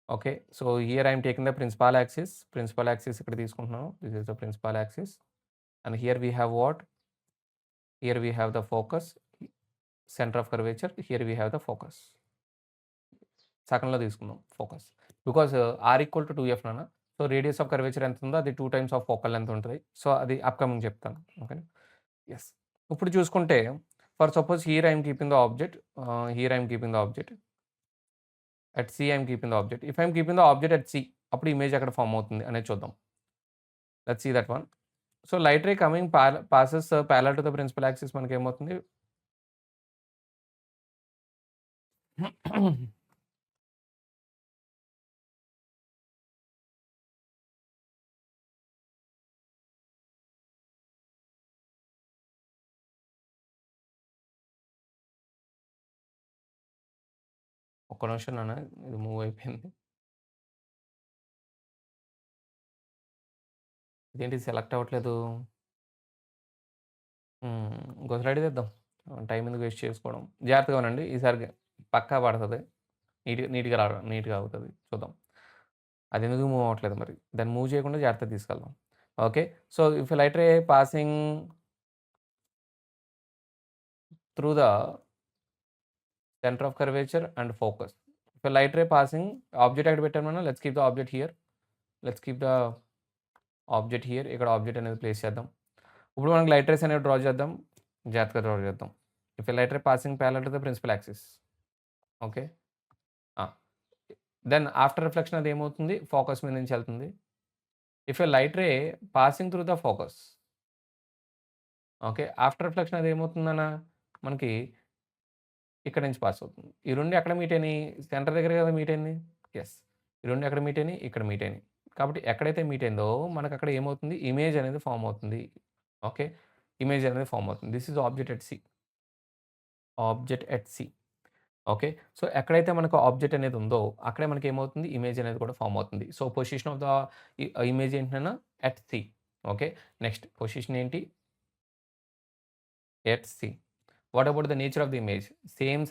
Okay. So here I'm taking the principal axis. Principal axis ఇక్కడ తీసుకుంటున్నాను. This is the principal axis. And here we have what? Here we have the focus. Centre of curvature. Here we have the focus. సగంలో తీసుకుందాం focus. Because R equal to two F నాన్న. So radius of curvature ఎంత ఉందో అది 2 times of focal length ఉంటది. So అది upcoming చెప్తాను. ఓకేనా? యెస్. ఇప్పుడు చూసుకుంటే for suppose here I am keeping the object. Here I am keeping the object. At C I am keeping the object. If I am keeping the object at C అప్పుడు image ఎక్కడ form అవుతుంది అనేది చూద్దాం. Let's see that one. So light ray coming passes parallel to the principal axis మనకేమవుతుంది? ఒక్క నిమిషం నాన్న ఇది మూవ్ అయిపోయింది. ఇదేంటి సెలెక్ట్ అవ్వట్లేదు? ఇంకో స్లైడ్ తీద్దాం. టైం ఎందుకు వేస్ట్ చేసుకోవడం. జాగ్రత్తగా వినండి. ఈసారి పక్కా పడతది. నీట్‌గా అవుతది. చూద్దాం. అది ఎందుకు మూవ్ అవ్వట్లేదు మరి. దాన్ని మూవ్ చేయకుండా జాగ్రత్తగా తీసుకెళ్దాం. Okay. So if light ray passing through the centre of curvature and focus. If light ray passing object ఎక్కడ పెట్టాను మనం? Let's keep the object here. Let's keep the object here. ఇక్కడ ఆబ్జెక్ట్ అనేది ప్లేస్ చేద్దాం. ఇప్పుడు మనకి లైట్ రేస్ అనేవి draw చేద్దాం. జాగ్రత్తగా డ్రా చేద్దాం. If light ray passing parallel to the principal axis. Okay. Ah! Then after reflection అది ఏమవుతుంది? ఫోకస్ మీద నుంచి వెళ్తుంది. If a light ray passing through the focus. Okay. After reflection అది ఏమవుతుందన్న మనకి ఇక్కడ నుంచి పాస్ అవుతుంది. ఈ 2 ఎక్కడ మీట్ అయినాయి? సెంటర్ దగ్గర కదా మీట్ అయింది. యెస్. ఈ 2 ఎక్కడ మీట్ అయినాయి? ఇక్కడ మీట్ అయినాయి. కాబట్టి ఎక్కడైతే మీట్ అయిందో మనకు అక్కడ ఏమవుతుంది? ఇమేజ్ అనేది ఫార్మ్ అవుతుంది. ఓకే. ఇమేజ్ అనేది ఫార్మ్ అవుతుంది. This is object at C. Object at C. Okay. So ఎక్కడైతే మనకు ఆబ్జెక్ట్ అనేది ఉందో అక్కడే మనకి ఏమవుతుంది? ఇమేజ్ అనేది కూడా ఫార్మ్ అవుతుంది. So position of the image ఏంటన్నా? At C. Okay. Next position ఏంటి? At C. What about the nature of the image? Same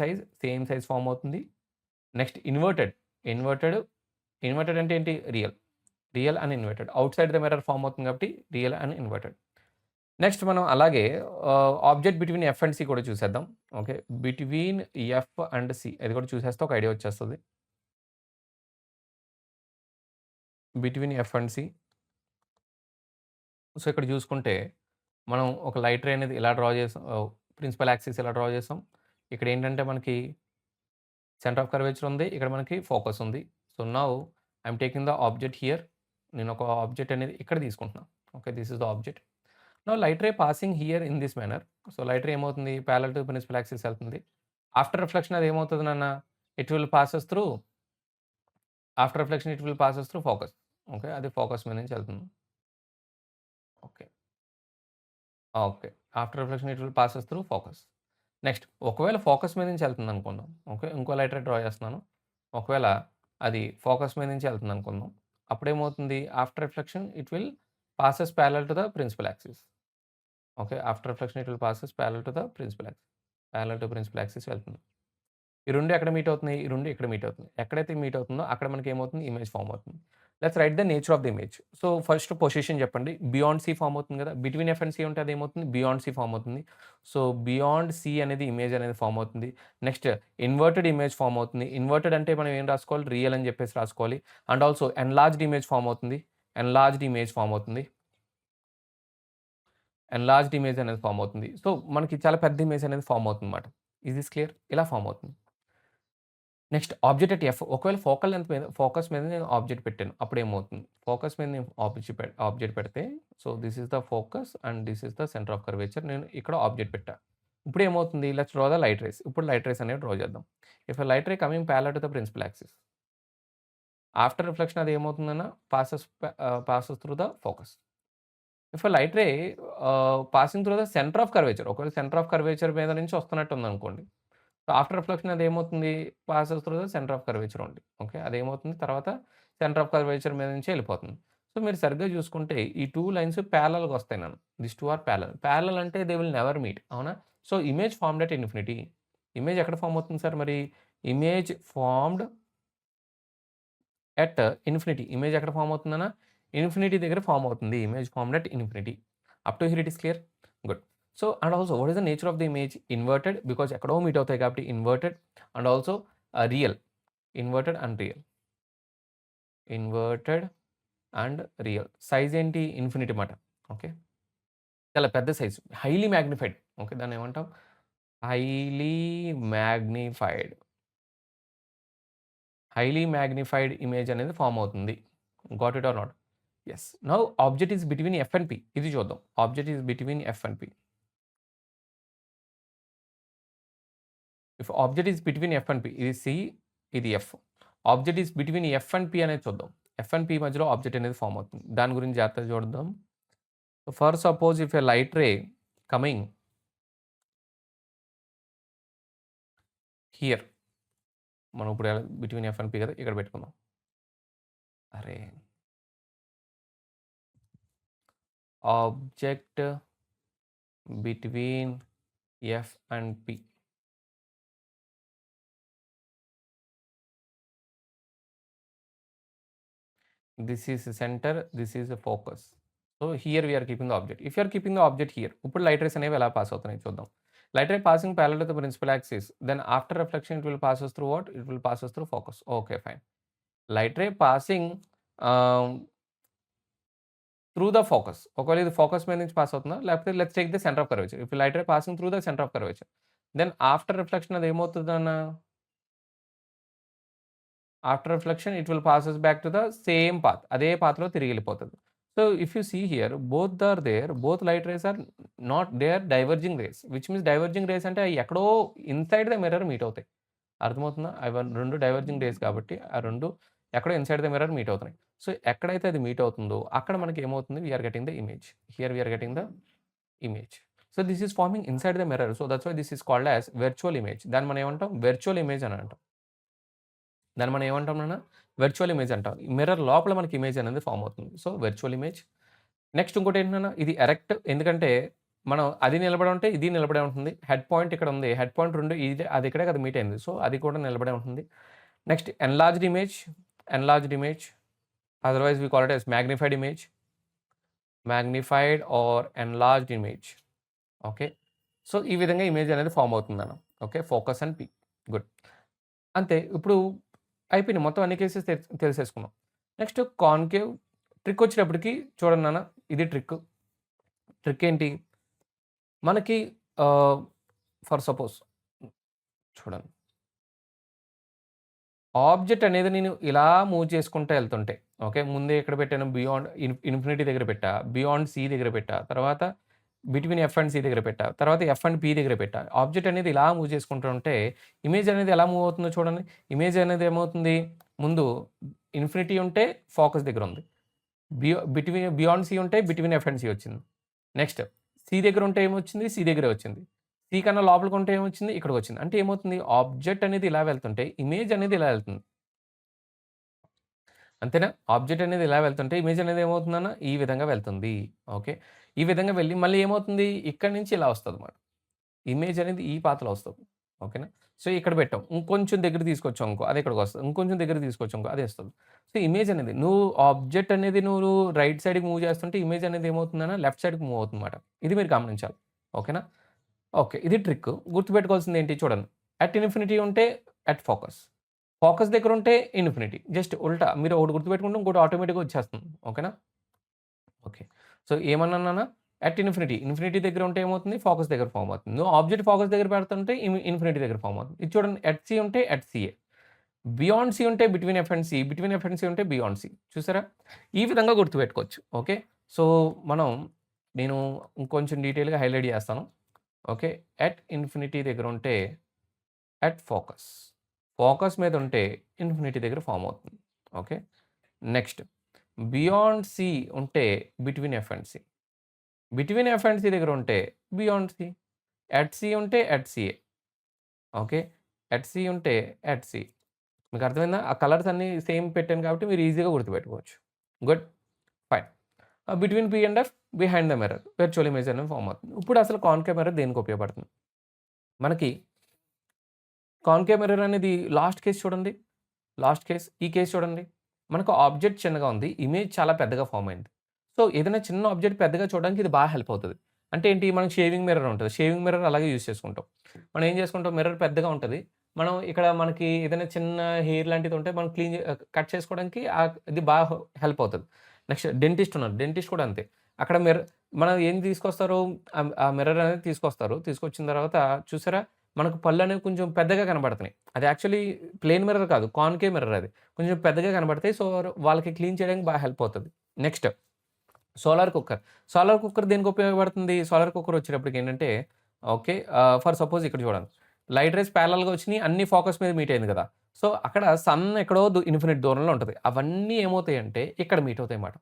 size form అవుతుంది. Next inverted. ఇన్వర్టెడ్ అంటే ఏంటి? Real and inverted. Outside the mirror form అవుతుంది కాబట్టి real and inverted. Next మనం అలాగే object between F and C కూడా చూసేద్దాం. Okay. Between F and C అది కూడా చూసేస్తే ఒక ఐడియా వచ్చేస్తది. Between F and C. So ఇక్కడ చూసుకుంటే మనం ఒక లైట్ రే అనేది ఇలా డ్రా చేసాం. ప్రిన్సిపల్ యాక్సిస్ ఇలా డ్రా చేసాం. ఇక్కడ ఏంటంటే మనకి సెంటర్ ఆఫ్ కర్వేచర్ ఉంది. ఇక్కడ మనకి ఫోకస్ ఉంది. So now I am taking the object here. నేను ఒక ఆబ్జెక్ట్ అనేది ఇక్కడ తీసుకుంటున్నాను. Okay. This is the object. Now light ray passing here in this manner. So light రే ఏమవుతుంది? పారలెల్ టు ప్రిన్సిపల్ యాక్సిస్ వెళ్తుంది. ఆఫ్టర్ రిఫ్లెక్షన్ అది ఏమవుతది నాన్న? It will passes through after reflection it will passes through focus. Okay. అది focus మీద నుంచి వెళ్తుంది. Okay. Okay. After reflection it will passes through focus. Next ఒకవేళ ఫోకస్ మీద నుంచి వెళ్తుంది అనుకుందాం. ఓకే. ఇంకో లైట్ రే డ్రా చేస్తున్నాను. ఒకవేళ అది ఫోకస్ మీద నుంచి వెళ్తుంది అనుకుందాం. అప్పుడేమవుతుంది? After reflection it will passes parallel to the principal axis. Okay. After reflection it will passes parallel to the principal axis. Parallel to principal axis వెళ్తుంది. ఈ 2 ఎక్కడ మీట్ అవుతున్నాయి? ఈ 2 ఇక్కడ మీట్ అవుతుంది. ఎక్కడైతే మీట్ అవుతుందో అక్కడ మనకి ఏమవుతుంది? ఇమేజ్ ఫార్మ్ అవుతుంది. Let's write the nature of the image. So first position చెప్పండి. బియాండ్ సి ఫార్మ్ అవుతుంది కదా! బిట్వీన్ ఎఫ్ అండ్ సి ఉంటే అదేమవుతుంది? బియాండ్ సి ఫార్మ్ అవుతుంది. సో బియాండ్ సి అనేది ఇమేజ్ అనేది ఫార్మ్ అవుతుంది. నెక్స్ట్ ఇన్వర్టెడ్ ఇమేజ్ ఫార్మ్ అవుతుంది. ఇన్వర్టెడ్ అంటే మనం ఏం రాసుకోవాలి? రియల్ అని చెప్పేసి రాసుకోవాలి. And also enlarged image form అవుతుంది. ఎన్లార్జ్డ్ ఇమేజ్ ఫార్మ్ అవుతుంది. ఎన్లార్జ్డ్ ఇమేజ్ అనేది ఫార్మ్ అవుతుంది. సో మనకి చాలా పెద్ద ఇమేజ్ అనేది ఫార్మ్ అవుతుందన్నమాట. Is this clear? ఇలా ఫార్మ్ అవుతుంది. Next object at F. ఒకవేళ ఫోకస్ మీద నేను ఆబ్జెక్ట్ పెట్టాను. అప్పుడేమవుతుంది? ఫోకస్ మీద నేను ఆబ్జెక్ట్ పెడితే so this is the focus and this is the centre of curvature. నేను ఇక్కడ ఆబ్జెక్ట్ పెట్టా. ఇప్పుడేమవుతుంది? Let's draw the light rays. ఇప్పుడు లైట్ రేస్ అనేవి డ్రా చేద్దాం. If a light ray coming parallel to the principal axis. After reflection అది ఏమవుతుందన్న? Passes through the focus. If a light ray passing through the centre of curvature. ఒకవేళ centre of curvature మీద నుంచి వస్తున్నట్టు ఉందనుకోండి. So, after reflection అదేమవుతుంది? Passes through the centre of curvature only. Okay. అదేమవుతుంది తర్వాత సెంటర్ ఆఫ్ కర్వేచర్ మీద నుంచి ఎళ్ళిపోతుంది. సో, మీరు సరిగ్గా చూసుకుంటే ఈ 2 లైన్స్ ప్యారలెల్‌గా వస్తాయి నాన్న. These 2 are parallel. ప్యారలెల్ అంటే దే విల్ నెవర్ మీట్. అవునా? So, image formed at infinity. Image ఎక్కడ ఫార్మ్ అవుతుంది సార్ మరి? Image formed at infinity. Image ఎక్కడ ఫార్మ్ అవుతుందన్న? ఇన్ఫినిటీ దగ్గర ఫార్మ్ అవుతుంది. Image formed at infinity. Up to here it is clear? Good. So, and also what is the nature of the image? Inverted because ఎక్కడో meet అవుతాయి కాబట్టి inverted and also real. Inverted and real. Inverted and real. Size ఏంటి? Infinity మాట. Okay. చాలా పెద్ద size. Highly magnified. Okay. దాన్నేమంటాం? Highly magnified. Highly magnified image అనేది form అవుతుంది. Got it or not? Yes. Now object is between F and P. ఇది చూద్దాం. Object is between F and P. If object is between F and P. ఇది C, ఇది F. Object is between F and P అనేది చూద్దాం. F and P మధ్యలో object అనేది form అవుతుంది. దాని గురించి జాగ్రత్తగా చూద్దాం. For suppose if a light ray coming here. మనం ఇప్పుడు బిట్వీన్ ఎఫ్ అండ్ పి కదా! ఇక్కడ పెట్టుకుందాం. అరే! Object between F and P. This is center, this is a focus. So here we are keeping the object. If you are keeping the object here, ఇప్పుడు light rays అనేవి ఎలా pass అవుతున్నాయి చూద్దాం. Light ray passing parallel to the principal axis. Then after reflection it will passes through what? It will passes through focus. Okay fine. Light ray passing through the focus. ఒకవేళ ఇది focus మీద నుంచి pass అవుతుందా? లేకపోతే let's take the centre of curvature. If light ray passing through the centre of curvature. Then after reflection అది ఏమవుతుందన్న? After reflection it will passes back to the same path. అదే పాత్‌లో తిరిగి ఎళ్ళిపోతది. So, if you see here both are there. Both light rays are not they are diverging rays. Which means diverging rays అంటే అయి ఎక్కడో inside the mirror meet అవుతాయి. అర్థమవుతుందా? అవి 2 డైవర్జింగ్ రేస్ కాబట్టి ఆ 2 ఎక్కడో ఇన్‌సైడ్ ద మిర్రర్ మీట్ అవుతున్నాయి. సో, ఎక్కడైతే అది మీట్ అవుతుందో అక్కడ మనకి ఏమవుతుంది? We are getting the image. Here we are getting the image. So, this is forming inside the mirror. So, that's why this is called as virtual image. దాన్ని మనం ఏమంటాం? వెర్చువల్ ఇమేజ్ అని అంటాం. దాన్ని మనం ఏమంటాం నాన్న? వెర్చువల్ ఇమేజ్ అంటాం. మిర్రర్ లోపల మనకి ఇమేజ్ అనేది ఫార్మ్ అవుతుంది. So, virtual image. నెక్స్ట్ ఇంకోటేంటి నాన్న? ఇది ఎరెక్ట్. ఎందుకంటే మనం అది నిలబడి ఉంటే ఇది నిలబడే ఉంటుంది. హెడ్ పాయింట్ ఇక్కడ ఉంది. హెడ్ పాయింట్ 2 ఇది అది ఇక్కడే కదా మీట్ అయింది. సో, అది కూడా నిలబడే ఉంటుంది. Next enlarged image. Enlarged image. Otherwise we call it as magnified image. Magnified or enlarged image. Okay. So, ఈ విధంగా ఇమేజ్ అనేది ఫార్మ్ అవుతుందన్న. Okay. Focus and P. Good. అంతే. ఇప్పుడు అయిపోయినాయి. మొత్తం అన్ని కేసెస్ తెలిసేసుకున్నాం. నెక్స్ట్ కాన్కేవ్ ట్రికొచ్చేటప్పటికి చూడండి నాన్న. ఇది ట్రిక్. ట్రిక్ ఏంటి? మనకి ఫర్ సపోజ్ చూడండి. ఆబ్జెక్ట్ అనేది నేను ఇలా మూవ్ చేసుకుంటా ఎళ్తుంటే, ఓకే. ముందే ఎక్కడ పెట్టాను? బియాండ్ ఇన్ఫినిటీ దగ్గర పెట్టా. బియాండ్ సి దగ్గర పెట్టా. తర్వాత బిట్వీన్ ఎఫ్ అండ్ సి దగ్గర పెట్టా. తర్వాత ఎఫ్ అండ్ పి దగ్గర పెట్టా. ఆబ్జెక్ట్ అనేది ఇలా మూవ్ చేసుకుంటూ ఉంటే, ఇమేజ్ అనేది ఎలా మూవ్ అవుతుందో చూడండి. ఇమేజ్ అనేది ఏమవుతుంది? ముందు ఇన్ఫినిటీ ఉంటే ఫోకస్ దగ్గర ఉంది. బియాండ్ సి ఉంటే బిట్వీన్ ఎఫ్ అండ్ సి వచ్చింది. నెక్స్ట్ సి దగ్గర ఉంటే ఏమొచ్చింది? సి దగ్గరే వచ్చింది. సి కన్నా లోపలికి ఉంటే ఏమొచ్చింది? ఇక్కడికొచ్చింది. అంటే ఏమవుతుంది? ఆబ్జెక్ట్ అనేది ఇలా వెళ్తుంటే, ఇమేజ్ అనేది ఇలా ఎళ్తుంది. అంతేనా? ఆబ్జెక్ట్ అనేది ఇలా వెళ్తుంటే, ఇమేజ్ అనేది ఏమవుతుందన్న? ఈ విధంగా వెళ్తుంది. ఓకే. ఈ విధంగా వెళ్ళి మళ్ళీ ఏమవుతుంది? ఇక్కడి నుంచి ఇలా వస్తదన్నమాట. ఇమేజ్ అనేది ఈ పాత్‌లో వస్తది. ఓకేనా? సో, ఇక్కడ పెట్టాం. ఇంకొంచెం దగ్గరికి తీసుకొచ్చాం అనుకో, అది ఇక్కడికొస్తది. ఇంకొంచెం దగ్గరికి తీసుకొచ్చాం అనుకో, అదే వస్తది. సో, ఇమేజ్ అనేది నువ్వు ఆబ్జెక్ట్ అనేది నువ్వు రైట్ సైడ్‌కి మూవ్ చేస్తుంటే, ఇమేజ్ అనేది ఏమవుతుందన్న? లెఫ్ట్ సైడ్‌కి మూవ్ అవుతుందన్నమాట. ఇది మీరు గమనించాలి. ఓకేనా? ఓకే. ఇది ట్రిక్. గుర్తుపెట్టుకోవాల్సింది ఏంటి చూడండి. అట్ ఇన్ఫినిటీ ఉంటే అట్ ఫోకస్. ఫోకస్ దగ్గర ఉంటే ఇన్ఫినిటీ. జస్ట్ ఉల్టా మీరు ఒకటి గుర్తుపెట్టుకుంటే ఇంకోటి ఆటోమేటిక్‌గా వచ్చేస్తుంది. ఓకేనా? ఓకే. సో, ఏమన్నానన్న? At infinity. ఇన్ఫినిటీ దగ్గర ఉంటే ఏమవుతుంది? ఫోకస్ దగ్గర ఫార్మ్ అవుతుంది. నువ్వు ఆబ్జెక్ట్ ఫోకస్ దగ్గర పెడుతుంటే ఇన్ఫినిటీ దగ్గర ఫార్మ్ అవుతుంది. ఇది చూడండి ఎట్ సి ఉంటే ఎట్ సిఏ. బియాండ్ సి ఉంటే between F and C. Between F and C ఉంటే బియాండ్ సి. చూసారా? ఈ విధంగా గుర్తుపెట్టుకోవచ్చు. ఓకే. సో, మనం నేను ఇంకొంచెం డీటెయిల్‌గా హైలైట్ చేస్తాను. ఓకే. ఎట్ ఇన్ఫినిటీ దగ్గర ఉంటే ఎట్ ఫోకస్. ఫోకస్ మీద ఉంటే ఇన్ఫినిటీ దగ్గర ఫార్మ్ అవుతుంది. ఓకే. నెక్స్ట్ బియాండ్ సి ఉంటే between F and C. Between F and C దగ్గర ఉంటే బియాండ్ సి. ఎట్ సి ఉంటే at CA. Okay. At C ఉంటే ఎట్ సి. మీకు అర్థమైందా? ఆ కలర్స్ అన్నీ సేమ్ పెట్టాను కాబట్టి మీరు ఈజీగా గుర్తుపెట్టుకోవచ్చు. Good. Fine. Between P and F behind the mirror virtual image అనేది ఫార్మ్ అవుతుంది. ఇప్పుడు అసలు కాన్కేవ్ మిర్రర్ దేనికి ఉపయోగపడుతుంది? మనకి కాన్కేవ్ మిర్రర్ అనేది లాస్ట్ కేస్ చూడండి. లాస్ట్ కేస్, ఈ కేస్ చూడండి. మనకు ఆబ్జెక్ట్ చిన్నగా ఉంది. ఇమేజ్ చాలా పెద్దగా ఫార్మ్ అయింది. సో, ఏదైనా చిన్న ఆబ్జెక్ట్ పెద్దగా చూడడానికి ఇది బాగా హెల్ప్ అవుతది. అంటే ఏంటి? మనకి షేవింగ్ మిర్రర్ ఉంటది. షేవింగ్ మిర్రర్ అలాగే యూజ్ చేసుకుంటాం. మనం ఏం చేసుకుంటాం మిర్రర్ పెద్దగా ఉంటది. మనం ఇక్కడ మనకి ఏదైనా చిన్న హెయిర్ లాంటిది ఉంటే మనం కట్ చేసుకోవడానికి ఇది బాగా హెల్ప్ అవుతది. నెక్స్ట్ డెంటిస్ట్ ఉన్నారు. డెంటిస్ట్ కూడా అంతే. అక్కడ మనం ఏం తీసుకొస్తారు? ఆ మిర్రర్ అనేది తీసుకొస్తారు. తీసుకొచ్చిన తర్వాత చూసారా? మనకు పళ్ళనేవి కొంచెం పెద్దగా కనబడుతున్నాయి. అది యాక్చువల్లీ ప్లెయిన్ మిర్రర్ కాదు. కాన్కేవ్ మిర్రర్ అది. కొంచెం పెద్దగా కనబడతాయి. సో, వాళ్ళకి క్లీన్ చేయడానికి బాగా హెల్ప్ అవుతది. Next solar cooker. Solar cooker దేనికి ఉపయోగపడుతుంది? సోలార్ కుక్కర్ వచ్చేటప్పటికేంటంటే ఓకే. ఫర్ సపోజ్ ఇక్కడ చూడండి. లైట్ రేస్ ప్యారలల్‌గా వచ్చినియి అన్నీ ఫోకస్ మీద మీట్ అయింది కదా! సో, అక్కడ సన్ ఎక్కడో ఇన్ఫినిట్ దూరంలో ఉంటది. అవన్నీ ఏమవుతాయంటే ఇక్కడ మీట్ అవుతాయన్నమాట.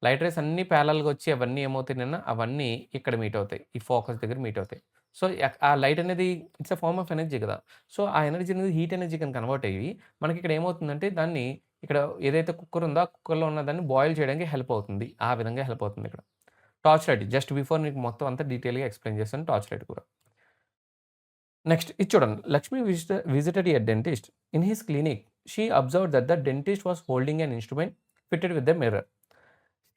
లైట్ రేస్ అన్నీ ప్యారలల్‌గా వచ్చి అవన్నీ ఏమవుతాయి అవన్నీ ఇక్కడ మీట్ అవుతాయి. ఈ ఫోకస్ దగ్గర మీట్ అవుతాయి. సో, ఆ లైట్ అనేది it's a form of energy కదా! సో, ఆ ఎనర్జీ అనేది హీట్ ఎనర్జీ కింద కన్వర్ట్ అయ్యి మనకిక్కడ ఏమవుతుందంటే దాన్ని ఇక్కడ ఏదైతే కుక్కర్ ఉందో, ఆ కుక్కర్‌లో ఉన్న దాన్ని బాయిల్ చేయడానికి హెల్ప్ అవుతుంది. ఆ విధంగా హెల్ప్ అవుతుంది ఇక్కడ. టార్చ్ లైట్ జస్ట్ బిఫోర్ నీకు మొత్తం అంతా డీటెయిల్‌గా ఎక్స్‌ప్లెయిన్ చేశాను టార్చ్ లైట్ కూడా. నెక్స్ట్ ఇది చూడండి. Lakshmi visited a dentist. In his clinic she observed that the dentist was holding an instrument fitted with a mirror.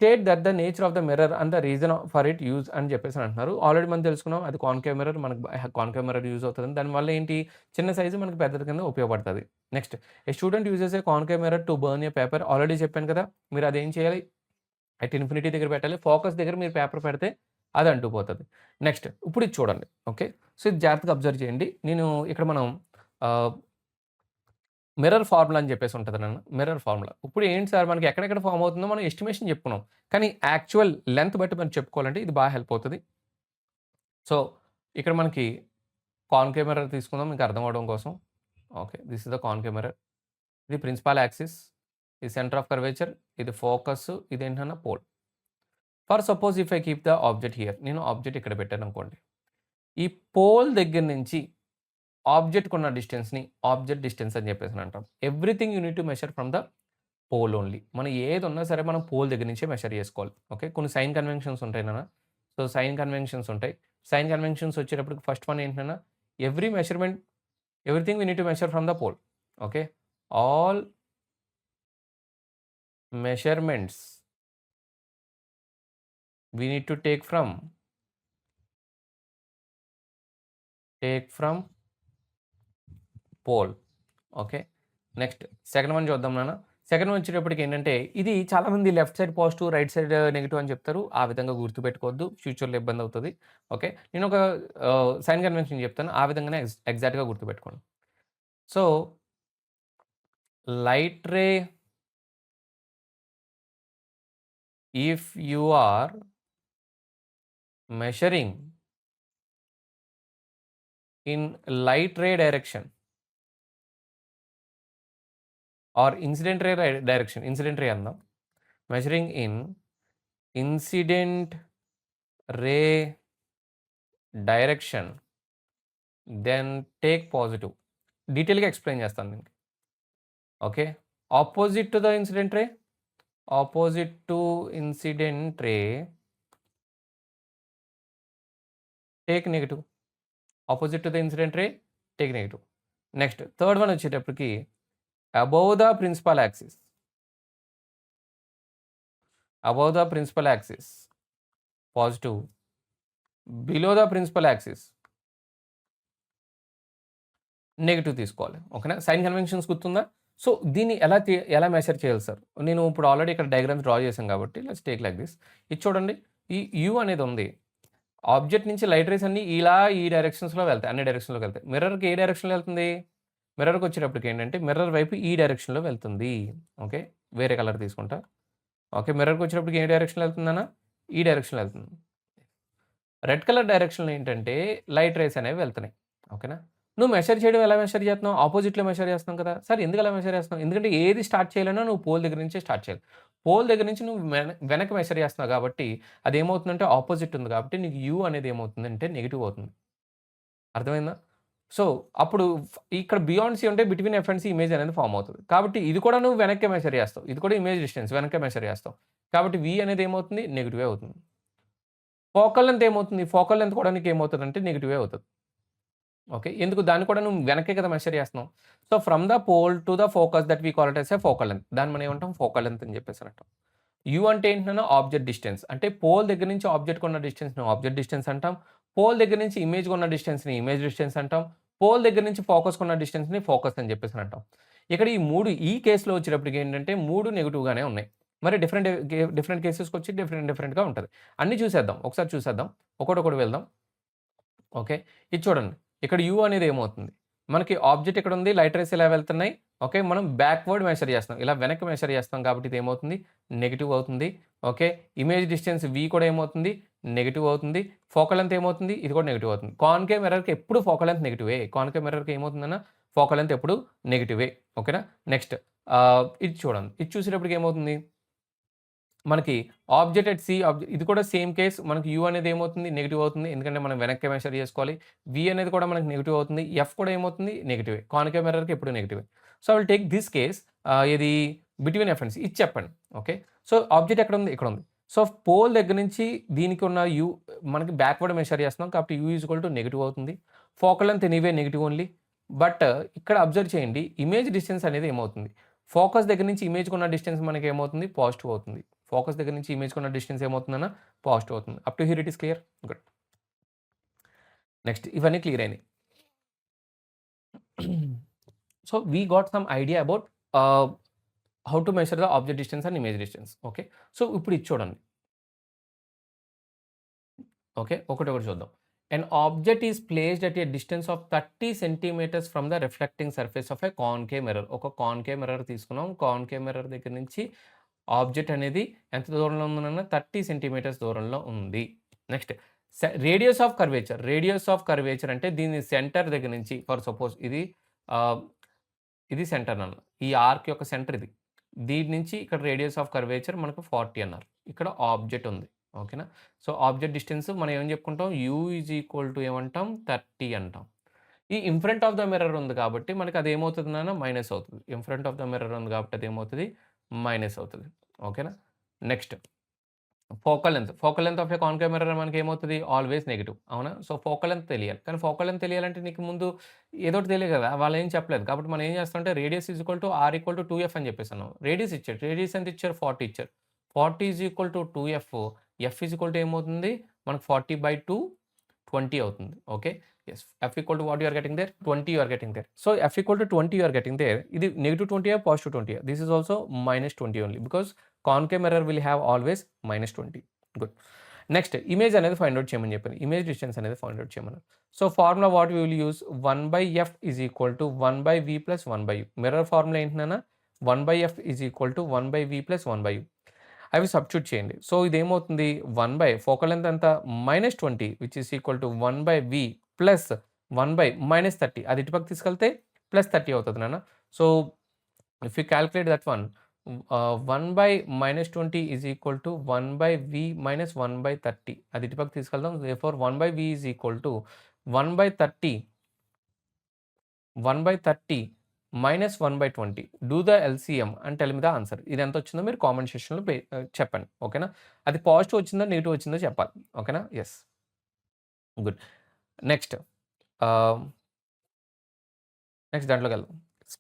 State that the nature of the mirror and the reason for it use అని చెప్పేసి అంటున్నారు. Already మనం తెలుసుకున్నాం. అది concave mirror మనకు concave mirror use అవుతదని. దానివల్ల ఏంటి చిన్న సైజు మనకి పెద్దది కింద ఉపయోగపడతది. Next a student uses a concave mirror to burn a paper. Already చెప్పాను కదా! మీరు అదేం చేయాలి? అట్ ఇన్ఫినిటీ దగ్గర పెట్టాలి. ఫోకస్ దగ్గర మీరు పేపర్ పెడితే అది అంటుకుపోతది. నెక్స్ట్ ఇప్పుడు ఇది చూడండి. ఓకే. సో, ఇది జాగ్రత్తగా అబ్జర్వ్ చేయండి. నేను ఇక్కడ మనం ఆహ్, మిర్రర్ ఫార్ములా అని చెప్పేసి ఉంటది నాన్న. Mirror formula. ఇప్పుడు ఏంటి సార్ మనకి ఎక్కడెక్కడ ఫార్మ్ అవుతుందో మనం ఎస్టిమేషన్ చెప్పుకున్నాం. కానీ యాక్చువల్ లెంత్ బట్టి మనం చెప్పుకోవాలంటే ఇది బాగా హెల్ప్ అవుతది. సో, ఇక్కడ మనకి కాన్కేవ్ మిర్రర్ తీసుకుందాం మీకు అర్థం అవ్వడం కోసం. Okay. This is the concave mirror. ఇది ప్రిన్సిపల్ యాక్సిస్. ఇది సెంటర్ ఆఫ్ కర్వేచర్. ఇది ఫోకస్. ఇదేంటన్నా pole. For suppose if I keep the object here. నేను ఆబ్జెక్ట్ ఇక్కడ పెట్టాననుకోండి. ఈ పోల్ దగ్గర నుంచి ఆబ్జెక్ట్‌కున్న డిస్టెన్స్‌ని ఆబ్జెక్ట్ డిస్టెన్స్ అని చెప్పేసి అంటాం. Everything you need to measure from the pole only. మనం ఏదున్నా సరే మనం పోల్ దగ్గర నుంచే మెజర్ చేసుకోవాలి. ఓకే. కొన్ని సైన్ కన్వెన్షన్స్ ఉంటాయి నాన్న. సో, సైన్ కన్వెన్షన్స్ ఉంటాయి. సైన్ కన్వెన్షన్స్ వచ్చేటప్పటికి ఫస్ట్ వన్ ఏంటి నాన్న? Every measurement everything we need to measure from the pole. Okay. All measurements we need to take from pole. Okay. Next second one చూద్దాం నాన్న. Second one వచ్చేటప్పటికి ఏంటంటే, ఇది చాలామంది left side positive, right side negative అని చెప్తారు. ఆ విధంగా గుర్తుపెట్టుకోవద్దు. ఫ్యూచర్‌లో ఇబ్బందవుతది. ఓకే. నేను ఒక సైన్ కన్వెన్షన్ చెప్తాను. ఆ విధంగానే ఎగ్జాక్ట్‌గా గుర్తుపెట్టుకోండి. So, light ray if you are measuring in light ray direction or incident ray direction, incident ray అందాం. Measuring in incident ray direction then take positive. డీటెయిల్‌గా ఎక్స్‌ప్లెయిన్ చేస్తాను దీనికి. Okay. Opposite to the incident ray, opposite to incident ray take negative. Opposite to the incident ray take negative. Next third one వచ్చేటప్పటికి above the principal axis. Above the principal axis positive. Below the principal axis negative తీసుకోవాలి. ఓకేనా? Sign conventions గుర్తుందా? So, దీన్ని ఎలా measure చేయాలి sir? నేను ఇప్పుడు already ఇక్కడ డయాగ్రామ్స్ డ్రా చేశాను కాబట్టి లెట్స్ టేక్ లైక్ దిస్. ఇది చూడండి. ఈ యూ అనేది ఉంది. ఆబ్జెక్ట్ నుంచి లైట్ రేస్ అన్నీ ఇలా ఈ డైరెక్షన్స్‌లో వెళ్తాయి. అన్ని డైరెక్షన్‌లోకి వెళ్తాయి. మిర్రర్‌కి ఏ డైరెక్షన్‌లో వెళ్తుంది? మిర్రర్‌కి వచ్చేటప్పటికి ఏంటంటే మిర్రర్ వైపు ఈ డైరెక్షన్‌లో వెళ్తుంది. ఓకే. వేరే కలర్ తీసుకుంటా. ఓకే. మిర్రర్‌కి వచ్చేటప్పటికి ఏ డైరెక్షన్‌లో వెళ్తుంది నాన్న? ఈ డైరెక్షన్‌లో వెళ్తుంది. రెడ్ కలర్ డైరెక్షన్‌లో ఏంటంటే లైట్ రేస్ అనేవి వెళ్తున్నాయి. ఓకేనా? నువ్వు మెషర్ చేయడం ఎలా మెషర్ చేస్తున్నావు? ఆపోజిట్‌లో మెషర్ చేస్తున్నాం కదా! సార్ ఎందుకు అలా మెషర్ చేస్తున్నావు? ఎందుకంటే ఏది స్టార్ట్ చేయాలన్నా నువ్వు పోల్ దగ్గర నుంచే స్టార్ట్ చేయాలి. పోల్ దగ్గర నుంచి నువ్వు వెనక్కి మెషర్ చేస్తున్నావు కాబట్టి అదేమవుతుందంటే ఆపోజిట్ ఉంది కాబట్టి నీకు యూ అనేది ఏమవుతుందంటే నెగెటివ్ అవుతుంది. అర్థమైందా? సో, అప్పుడు ఇక్కడ బియాండ్ సి ఉంటే between F and C image అనేది ఫార్మ్ అవుతది. కాబట్టి ఇది కూడా నువ్వు వెనక్కే మెజర్ చేస్తావు. ఇది కూడా ఇమేజ్ డిస్టెన్స్ వెనక్కే మెజర్ చేస్తావు. కాబట్టి వి అనేది ఏమవుతుంది? నెగెటివే అవుతుంది. ఫోకల్ లెంత్ ఏమవుతుంది? ఫోకల్ లెంత్ కూడా నీకేమవుతదంటే నెగెటివే అవుతది. ఓకే. ఎందుకు? దాన్ని కూడా నువ్వు వెనక్కే కదా మెషర్ చేస్తున్నావు. So, from the pole to the focus that we call it as a focal length. దాన్ని మనం ఏమంటాం? ఫోకల్ లెంత్ అని చెప్పేసి అంటాం. యూ అంటే ఏంటి నాన్న? Object distance. అంటే పోల్ దగ్గర నుంచి ఆబ్జెక్ట్‌కి ఉన్న డిస్టెన్స్‌ని ఆబ్జెక్ట్ డిస్టెన్స్ అంటాం. పోల్ దగ్గర నుంచి ఇమేజ్‌కి ఉన్న డిస్టెన్స్‌ని ఇమేజ్ డిస్టెన్స్ అంటాం. పోల్ దగ్గర నుంచి ఫోకస్‌కి ఉన్న డిస్టెన్స్‌ని ఫోకస్ అని చెప్పేసి అంటాం. ఇక్కడ ఈ 3 ఈ కేస్‌లో వచ్చేటప్పటికి ఏంటంటే 3 నెగెటివ్‌గానే ఉన్నాయి. మరి డిఫరెంట్ కేసెస్‌కొచ్చి డిఫరెంట్‌గా ఉంటది. అన్నీ చూసేద్దాం. ఒకసారి చూసేద్దాం. ఒక్కొక్కటి వెళ్దాం. ఓకే. ఇది చూడండి. ఇక్కడ యూ అనేది ఏమవుతుంది? మనకి ఆబ్జెక్ట్ ఇక్కడుంది. లైట్ రేస్ ఇలా వెళ్తున్నాయి. ఓకే. మనం బ్యాక్వర్డ్ మెషర్ చేస్తున్నాం. ఇలా వెనక్కి మెషర్ చేస్తాం కాబట్టి ఇదేమవుతుంది? నెగెటివ్ అవుతుంది. ఓకే. ఇమేజ్ డిస్టెన్స్ వి కూడా ఏమవుతుంది? నెగెటివ్ అవుతుంది. ఫోకల్ లెంత్ ఏమవుతుంది? ఇది కూడా నెగెటివ్ అవుతుంది. కాన్కేవ్ మిర్రర్‌కి ఎప్పుడు ఫోకల్ లెంత్ నెగెటివే. కాన్కేవ్ మిర్రర్‌కి ఏమవుతుందన్న? ఫోకల్ లెంత్ ఎప్పుడు నెగెటివే. ఓకేనా? నెక్స్ట్ ఇది చూడండి. ఇది చూసేటప్పటికి ఏమవుతుంది? మనకి ఆబ్జెక్ట్ ఎట్ సి ఇది కూడా సేమ్ కేస్. మనకి యూ అనేది ఏమవుతుంది? నెగెటివ్ అవుతుంది. ఎందుకంటే మనం వెనక్కి మెషర్ చేసుకోవాలి. వి అనేది కూడా మనకి నెగెటివ్ అవుతుంది. ఎఫ్ కూడా ఏమవుతుంది? నెగెటివే. కాన్కేవ్ మిర్రర్‌కి ఎప్పుడు నెగెటివే. So, I will take this case ఇది బిట్వీన్ ఎఫ్ అండ్ సి ఇది చెప్పండి. ఓకే. సో, ఆబ్జెక్ట్ ఎక్కడుంది? ఇక్కడుంది. సో, పోల్ దగ్గర నుంచి దీనికి ఉన్న యూ మనకి బ్యాక్వర్డ్ మెషర్ చేస్తున్నాం. కాబట్టి u is equal to negative అవుతుంది. Focal length anyway negative only. But ఇక్కడ అబ్జర్వ్ చేయండి. ఇమేజ్ డిస్టెన్స్ అనేది ఏమవుతుంది? ఫోకస్ దగ్గర నుంచి ఇమేజ్‌కి ఉన్న డిస్టెన్స్ మనకి ఏమవుతుంది? పాజిటివ్ అవుతుంది. ఫోకస్ దగ్గర నుంచి ఇమేజ్‌కి ఉన్న డిస్టెన్స్ ఏమవుతుందన్న? పాజిటివ్ అవుతుంది. Up to here it is clear? Good. Next ఇవన్నీ క్లియర్ అయినాయి. So, we got some idea about ah, how to measure the object distance and image distance. Okay. So, ఇప్పుడు ఇది చూడండి. ఓకే. ఒకటొకటి చూద్దాం. An object is placed at a distance of 30 centimetres from the reflecting surface of a concave mirror. ఒక concave mirror తీసుకున్నాం. Concave mirror దగ్గర నుంచి ఆబ్జెక్ట్ అనేది ఎంత దూరంలో ఉంది నాన్న? 30 సెంటీమీటర్స్ దూరంలో ఉంది. Next radius of curvature. Radius of curvature అంటే దీని సెంటర్ దగ్గర నుంచి ఫర్ సపోజ్ ఆహ్, ఇది సెంటర్ నాన్న. ఈ ఆర్క్ యొక్క సెంటర్ ఇది. దీని నుంచి ఇక్కడ రేడియస్ ఆఫ్ కర్వేచర్ మనకు 40 అన్నారు. ఇక్కడ ఆబ్జెక్ట్ ఉంది. ఓకేనా? సో, ఆబ్జెక్ట్ డిస్టెన్స్ మనం ఏం చెప్పుకుంటాం? యూ ఈజ్ ఈక్వల్ టు ఏమంటాం? 30 అంటాం. ఈ in front of the mirror ఉంది కాబట్టి మనకి అది ఏమవుతది నాన్న? మైనస్ అవుతది. In front of the mirror ఉంది కాబట్టి అది ఏమవుతది? మైనస్ అవుతది. ఓకేనా? Next focal length. Focal length of a concave mirror మనకేమవుతది? Always negative. అవునా? సో, ఫోకల్ లెంత్ తెలియాలి. కానీ ఫోకల్ లెంత్ తెలియాలంటే నీకు ముందు ఏదోకటి తెలియాలి కదా! వాళ్ళేం చెప్పలేదు. కాబట్టి మనం ఏం చేస్తామంటే radius is equal to R equal to two F అని చెప్పేసన్నాం. రేడియస్ ఇచ్చాడు. రేడియస్ ఎంత ఇచ్చారు? 40 ఇచ్చారు. 40 is equal to two F. F is equal to ఏమవుతుంది? మనకు 40/2 20 అవుతుంది. Okay. Yes. F equal to what you are getting there? 20 you are getting there. So, F equal to 20 you are getting there. ఇది -20 +20. This is also -20 only. Because concave mirror will have always -20. Good. Next image అనేది find out చేయమని చెప్పాను. Image distance అనేది find out చేయమన్నారు. So, formula what we will use 1/f is equal to 1/v plus 1/u. Mirror formula ఏంటి నాన్న? 1/f is equal to 1/v plus 1/u. అవి substitute చేయండి. So, ఇదేమవుతుంది? 1 focal length ఎంత? -20 which is equal to 1/v plus 1/-30 అది ఇటుపక్క తీసుకెళ్తే +30 అవుతది నాన్న. So, if you calculate that one 1/-20 is equal to 1/v minus 1/30 అది ఇటుపక్క తీసుకెళ్దాం. Therefore 1/v is equal to 1/30 minus 1/20. Do the LCM and tell me the answer. ఇది ఎంత వచ్చిందో మీరు కామెంట్ సెక్షన్‌లో చెప్పండి. ఓకేనా? అది పాజిటివ్ వచ్చిందో, నెగెటివ్ వచ్చిందో చెప్పాలి. ఓకేనా? Yes. Good. Next ah, next దాంట్లోకెళ్దాం.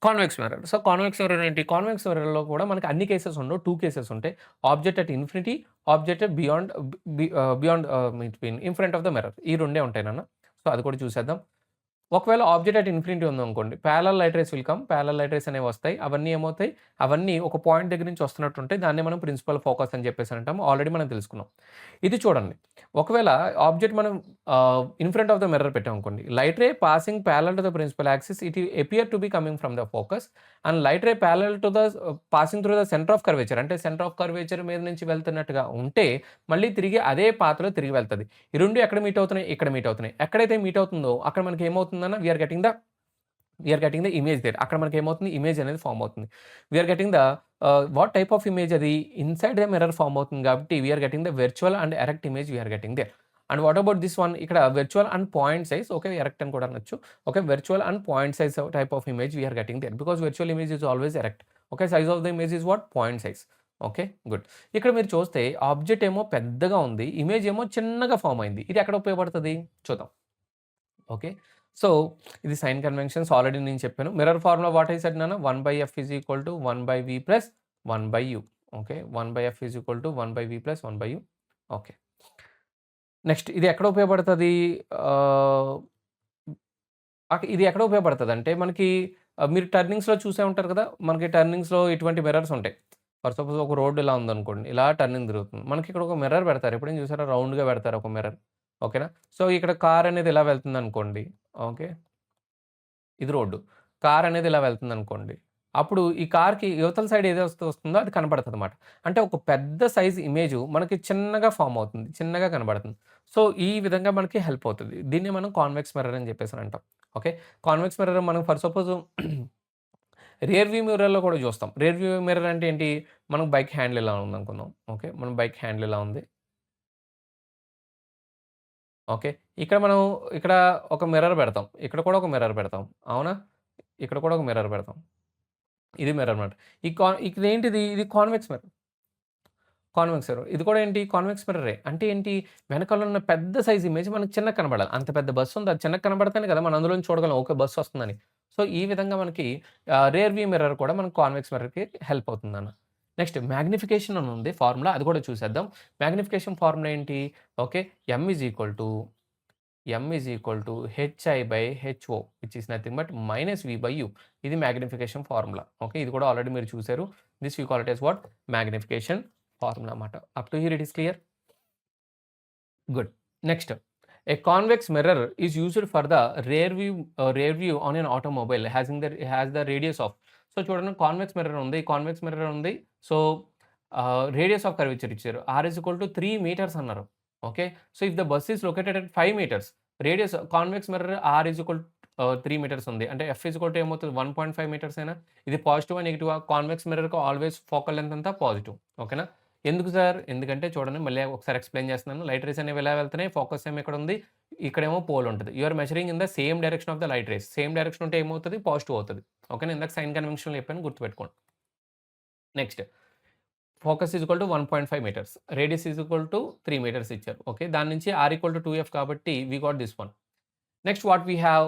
Convex mirror. So, convex mirror ఏంటి? కాన్వెక్స్ మిర్రర్‌లో కూడా మనకి అన్ని కేసెస్ ఉండవు. 2 కేసెస్ ఉంటాయి. Object at infinity, object beyond in front of the mirror. ఈ రెండే ఉంటాయి నాన్న. సో, అది కూడా చూసేద్దాం. ఒకవేళ ఆబ్జెక్ట్ అట్ ఇన్ఫినిటీ ఉందనుకోండి. Parallel light rays will come. Parallel light rays అనేవి వస్తాయి. అవన్నీ ఏమవుతాయి? అవన్నీ ఒక పాయింట్ దగ్గర నుంచి వస్తున్నట్టు ఉంటాయి. దాన్నే మనం ప్రిన్సిపల్ ఫోకస్ అని చెప్పేసి అంటాము. ఆల్రెడీ మనం తెలుసుకున్నాం. ఇది చూడండి. ఒకవేళ ఆబ్జెక్ట్ మనం in front of the mirror పెట్టామనుకోండి. Light ray passing parallel to the principal axis it appear to be coming from the focus and light ray parallel to the passing through the centre of curvature అంటే centre of curvature మీద నుంచి వెళ్తున్నట్టుగా ఉంటే మళ్ళీ తిరిగి అదే పాత్‌లో తిరిగి వెళ్తది. ఈ 2 ఎక్కడ మీట్ అవుతున్నాయి? ఇక్కడ మీట్ అవుతున్నాయి. ఎక్కడైతే మీట్ అవుతుందో అక్కడ మనకి ఏమవుతుందన్న we are getting the image there. అక్కడ మనకి ఏమవుతుంది? ఇమేజ్ అనేది ఫార్మ్ అవుతుంది. We are getting the what type of image అది? ఇన్‌సైడ్ ద మిర్రర్ ఫార్మ్ అవుతుంది కాబట్టి we are getting the virtual and erect image we are getting there. And what about this one ఇక్కడ virtual and point size okay erect అని కూడా అనొచ్చు. Okay virtual and point size type of image we are getting there because virtual image is always erect. Okay size of the image is what point size. Okay good. ఇక్కడ మీరు చూస్తే object ఏమో పెద్దగా ఉంది, image ఏమో చిన్నగా ఫామ్ అయింది. ఇది ఎక్కడ ఉపయోగపడుతుంది చూద్దాం. ఓకే సో ఇది సైన్ కన్వెన్షన్స్ ఆల్రెడీ నేను చెప్పాను. Mirror formula what I said నాన్న 1/f is equal to 1/v plus 1/u. Okay 1/f is equal to 1/v plus 1/u. Okay next ఇది ఎక్కడ ఉపయోగపడుతుంది? ఇది ఎక్కడ ఉపయోగపడుతుంది అంటే మనకి మీరు టర్నింగ్స్లో చూసే ఉంటారు కదా, మనకి టర్నింగ్స్లో ఇటువంటి మిర్రర్స్ ఉంటాయి. ఫర్ సపోజ్ ఒక రోడ్ ఇలా ఉందనుకోండి, ఇలా టర్నింగ్ తిరుగుతుంది, మనకి ఇక్కడ ఒక మిర్రర్ పెడతారు. ఎప్పుడైనా చూసారా రౌండ్గా పెడతారు ఒక మిర్రర్. ఓకేనా. సో ఇక్కడ కార్ అనేది ఇలా వెళ్తుంది అనుకోండి. ఓకే ఇది రోడ్డు, కార్ అనేది ఇలా వెళ్తుంది అనుకోండి. అప్పుడు ఈ కార్‌కి యువతల సైడ్ ఏదైతే వస్తుందో అది కనపడతదనమాట. అంటే ఒక పెద్ద సైజ్ ఇమేజు మనకి చిన్నగా ఫార్మ్ అవుతుంది, చిన్నగా కనబడుతుంది. సో ఈ విధంగా మనకి హెల్ప్ అవుతది. దీన్ని మనం కాన్వెక్స్ మిర్రర్ అని చెప్పేసి అంటాం. ఓకే కాన్వెక్స్ మిర్రర్ మనం ఫర్ సపోజ్ రియర్ వ్యూ మిర్రర్‌లో కూడా చూస్తాం. రియర్ వ్యూ మిర్రర్ అంటే ఏంటి? మనం బైక్ హ్యాండిల్ ఇలా ఉందనుకుందాం. ఓకే మన బైక్ హ్యాండిల్ ఇలా ఉంది. ఓకే. ఇక్కడ మనం ఇక్కడ ఒక మిర్రర్ పెడతాం. ఇక్కడ కూడా ఒక మిర్రర్ పెడతాం. అవునా? ఇక్కడ కూడా ఒక మిర్రర్ పెడతాం. ఇది మిర్రర్ అన్నమాట. ఇదేంటిది? ఇది కాన్వెక్స్ మిర్రర్. Convex mirror. ఇది కూడా ఏంటి? కాన్వెక్స్ మిర్రరే. అంటే ఏంటి? వెనకాల ఉన్న పెద్ద సైజ్ ఇమేజ్ మనకు చిన్నగా కనపడాలి. అంత పెద్ద బస్సు ఉంది. అది చిన్నగా కనపడితేనే కదా మనం అందులోంచి చూడగలం. ఓకే బస్సు వస్తుందని. సో ఈ విధంగా మనకి రియర్ వ్యూ మిర్రర్ కూడా మనకు కాన్వెక్స్ మిర్రర్‌కి హెల్ప్ అవుతుందన్న. నెక్స్ట్ మాగ్నిఫికేషన్ అని ఉంది ఫార్ములా. అది కూడా చూసేద్దాం. మాగ్నిఫికేషన్ ఫార్ములా ఏంటి? Okay m is equal to hi/ho which is nothing but -v/u. ఇది మాగ్నిఫికేషన్ ఫార్ములా. ఓకే ఇది కూడా ఆల్రెడీ మీరు చూసారు. This we call it as what? Magnification formula అన్నమాట. Up to here it is clear? Good. Next a convex mirror is used for the rear view on an automobile has the radius of. So చూడండి convex mirror ఉంది, convex mirror ఉంది. So radius of curvature ఇచ్చారు. r is equal to 3 metres అన్నారు. Okay so if the bus is located at 5 metres, radius convex mirror r is equal 3 metres ఉంది. అంటే f is equal to ఏమవుతుంది? 1.5 metres అయినా. ఇది పాజిటివా నెగెటివా? Convex మిర్రర్‌కి always focal length అంతా positive. ఓకేనా. ఎందుకు sir? ఎందుకంటే చూడండి మళ్ళీ ఒకసారి ఎక్స్‌ప్లెయిన్ చేస్తున్నాను. లైట్ రేస్ అనేవి ఎలా వెళ్తున్నాయి? ఫోకస్ ఏమో ఇక్కడ ఉంది. ఇక్కడేమో పోల్ ఉంటది. You are measuring in the same direction of the light rays. Same direction ఉంటే ఏమవుతది? పాజిటివ్ అవుతది. ఓకేనా. ఇందాక సైన్ కన్వెన్షన్‌లో చెప్పాను గుర్తుపెట్టుకోండి. Next focus is equal to 1.5 metres. Radius is equal to 3 metres ఇచ్చారు. ఓకే దాని నుంచి r ఈక్వల్ టు 2f కాబట్టి we got this one. Next what we have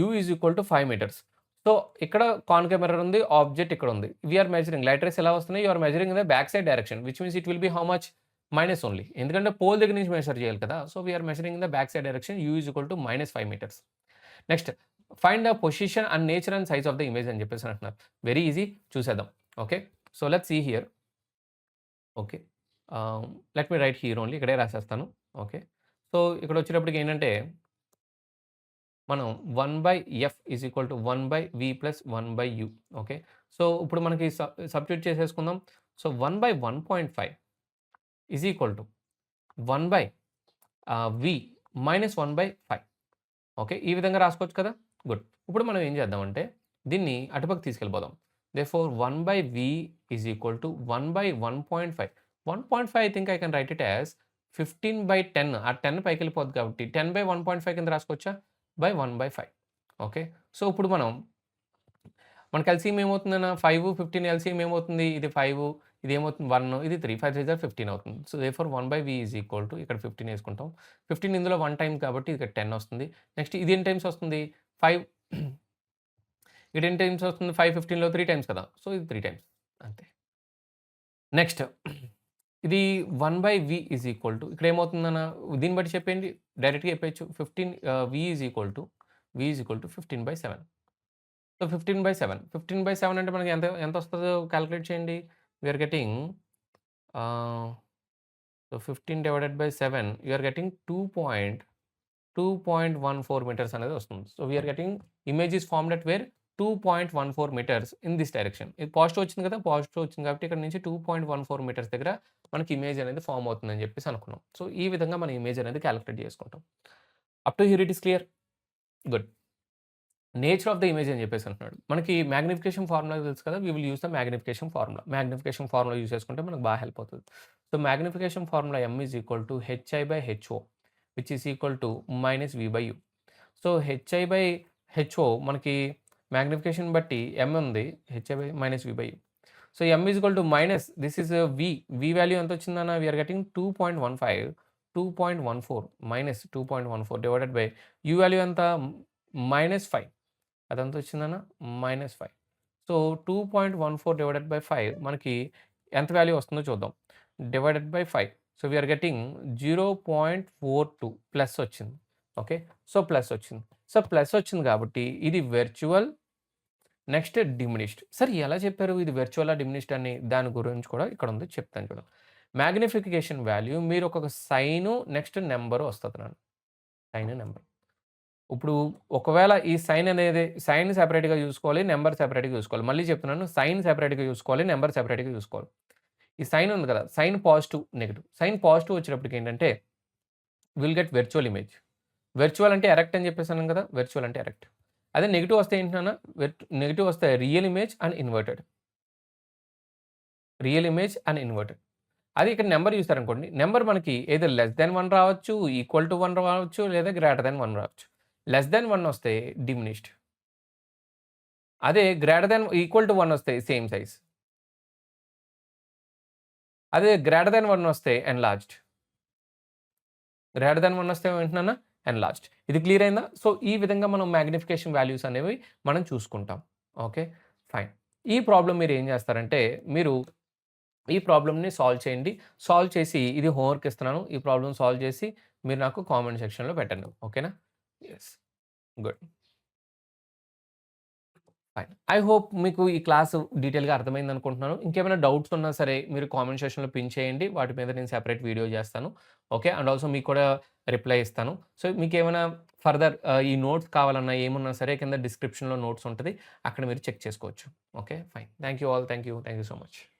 u is equal to 5 metres. So ఇక్కడ concave mirror ఉంది, object ఇక్కడ ఉంది. We are measuring light rays ఎలా వస్తున్నాయి? You are measuring in the back side direction which means it will be how much? Minus only. ఎందుకంటే pole దగ్గర నుంచి measure చేయాలి కదా. So we are measuring in the back side direction u is equal to -5 metres. Next find the position and nature and size of the image అని చెప్పేసి అంటున్నారు. Very easy చూసేద్దాం. Okay so let's see here. Okay let me write here only. ఇక్కడే రాసేస్తాను. Okay so ఇక్కడ వచ్చేటప్పటికి ఏంటంటే మనం 1/f is equal to 1/v plus 1/u. Okay so ఇప్పుడు మనకి సబ్స్టిట్యూట్ చేసేసుకుందాం. So 1/1.5 is equal to 1/v minus 1/5. Okay ఈ విధంగా రాసుకోవచ్చు కదా. గుడ్. ఇప్పుడు మనం ఏం చేద్దామంటే దీన్ని అటుపక్క తీసుకెళ్ళిపోదాం. Therefore 1/v is equal to 1/1.5. 1.5 I think I can write it as 15/10. ఆ 10 పైకెళ్ళిపోద్ది కాబట్టి 10/1.5 కింద రాసుకోవచ్చా? బై 1/5. ఓకే సో ఇప్పుడు మనకి ఎల్‌సీఎం ఏమవుతుందన్న 5, 15 ఎల్‌సీఎం ఏమవుతుంది? ఇది 5, ఇది ఏమవుతుంది? 1, ఇది 3, 5 3 15 అవుతుంది. So therefore 1/v is equal to ఇక్కడ 15 ఏసుకుంటాం. 15 ఇందులో 1 టైమ్ కాబట్టి ఇక్కడ 10 వస్తుంది. నెక్స్ట్ ఇది ఎన్ని టైమ్స్ వస్తుంది? 5 ఇది ఎన్ని టైమ్స్ వస్తుంది? 5 15లో 3 టైమ్స్ కదా. సో ఇది 3 టైమ్స్ అంతే. నెక్స్ట్ ఇది 1/v ఈజ్ ఈక్వల్ టు ఇక్కడ ఏమవుతుందన్న దీన్ని బట్టి చెప్పేయండి. డైరెక్ట్‌గా చెప్పేయచ్చు. v is equal to 15/7. So 15/7. 15/7 అంటే మనకి ఎంత వస్తదో కాలిక్యులేట్ చేయండి. We are getting so 15 divided by 7 you are getting 2.14 metres అనేది వస్తుంది. So we are getting image is formed at where 2.14 metres in this direction. ఇది పాజిటివ్ వచ్చింది కదా. పాజిటివ్ వచ్చింది కాబట్టి ఇక్కడ నుంచి 2.14 మీటర్స్ దగ్గర మనకి ఇమేజ్ అనేది ఫార్మ్ అవుతుందని చెప్పేసి అనుకున్నాం. సో ఈ విధంగా మనం ఇమేజ్ అనేది కాలిక్యులేట్ చేసుకుంటాం. Up to here it is clear? Good. Nature of the image అని చెప్పేసి అంటున్నాడు. మనకి మాగ్నిఫికేషన్ ఫార్ములా తెలుసు కదా. We will use the magnification formula. Magnification formula use చేసుకుంటే మనకు బాగా హెల్ప్ అవుతుంది. So magnification formula m is equal to hi/ho. Which is equal to -v/u. So hi/ho మనకి మాగ్నిఫికేషన్ బట్టి m ఉంది. hi/-v/u. So m is equal to this is v value ఎంత వచ్చిందన్న? వి are getting 2.15, 2.14 divided by u value ఎంత? -5. అదెంత వచ్చిందన్న? -5. So 2.14 divided by 5 మనకి ఎంత వాల్యూ వస్తుందో చూద్దాం. Divided by 5. So we are getting 0.42 plus వచ్చింది. ఓకే. సో ప్లస్ వచ్చింది. సో ప్లస్ వచ్చింది కాబట్టి ఇది వెర్చువల్, నెక్స్ట్ డిమినిష్డ్. సరే ఎలా చెప్పారు ఇది వెర్చువలా, డిమినిష్డ్ అని? దాని గురించి కూడా ఇక్కడ ఉంది, చెప్తాను చూడండి. మాగ్నిఫికేషన్ వాల్యూ మీరు ఒక సైను నెక్స్ట్ నంబర్ వస్తది నాన్న. Sign, number. ఇప్పుడు ఒకవేళ ఈ సైన్ అనేది సైన్ సెపరేట్‌గా చూసుకోవాలి, నంబర్ సెపరేట్‌గా చూసుకోవాలి. మళ్ళీ చెప్తున్నాను, సైన్ సెపరేట్‌గా చూసుకోవాలి, నంబర్ సెపరేట్‌గా చూసుకోవాలి. ఈ సైన్ ఉంది కదా! Sign positive, negative. Sign positive వచ్చేటప్పటికి ఏంటంటే will get virtual image. Virtual అంటే ఎరెక్ట్ అని చెప్పేసాను కదా! వెర్చువల్ అంటే ఎరెక్ట్. అదే నెగెటివ్ వస్తే ఏంటి నాన్న? నెగెటివ్ వస్తే real image and inverted. Real image and inverted. అది ఇక్కడ నంబర్ చూసారనుకోండి. నంబర్ మనకి ఎయిదర్ లెస్ థాన్ 1 రావచ్చు, ఈక్వల్ టు 1 రావచ్చు, లేదా గ్రేటర్ థాన్ 1 రావచ్చు. లెస్ థాన్ 1 వస్తే డిమినిష్డ్. అదే గ్రేటర్ థాన్ ఈక్వల్ టు 1 వస్తే సేమ్ సైజ్. అదే గ్రేటర్ థాన్ 1 వస్తే ఎన్లార్జ్డ్. గ్రేటర్ థాన్ 1 వస్తే ఏంటి నాన్న? ఎన్లార్జ్డ్. ఇది క్లియర్ అయిందా? సో ఈ విధంగా మనం మాగ్నిఫికేషన్ వాల్యూస్ అనేవి మనం చూసుకుంటాం. ఓకే. ఫైన్. ఈ ప్రాబ్లమ్ మీరు ఏం చేస్తారంటే, మీరు ఈ ప్రాబ్లమ్‌ని సాల్వ్ చేయండి. సాల్వ్ చేసి ఇది హోంవర్క్ ఇస్తున్నాను. ఈ ప్రాబ్లమ్ సాల్వ్ చేసి మీరు నాకు కామెంట్ సెక్షన్‌లో పెట్టండి. ఓకేనా? Yes. Good. Fine. I hope మీకు ఈ క్లాసు డీటెయిల్‌గా అర్థమైందనుకుంటున్నాను. ఇంకేమైనా డౌట్స్ ఉన్నా సరే మీరు కామెంట్ సెక్షన్‌లో పిన్ చేయండి. వాటి మీద నేను సెపరేట్ వీడియో చేస్తాను. ఓకే. అండ్ ఆల్సో మీకు కూడా రిప్లై ఇస్తాను. సో మీకేమైనా ఫర్దర్ ఈ నోట్స్ కావాలన్నా ఏమున్నా సరే కింద డిస్క్రిప్షన్‌లో నోట్స్ ఉంటది. అక్కడ మీరు చెక్ చేసుకోవచ్చు. Okay. Fine. Thank you all. Thank you. Thank you so much.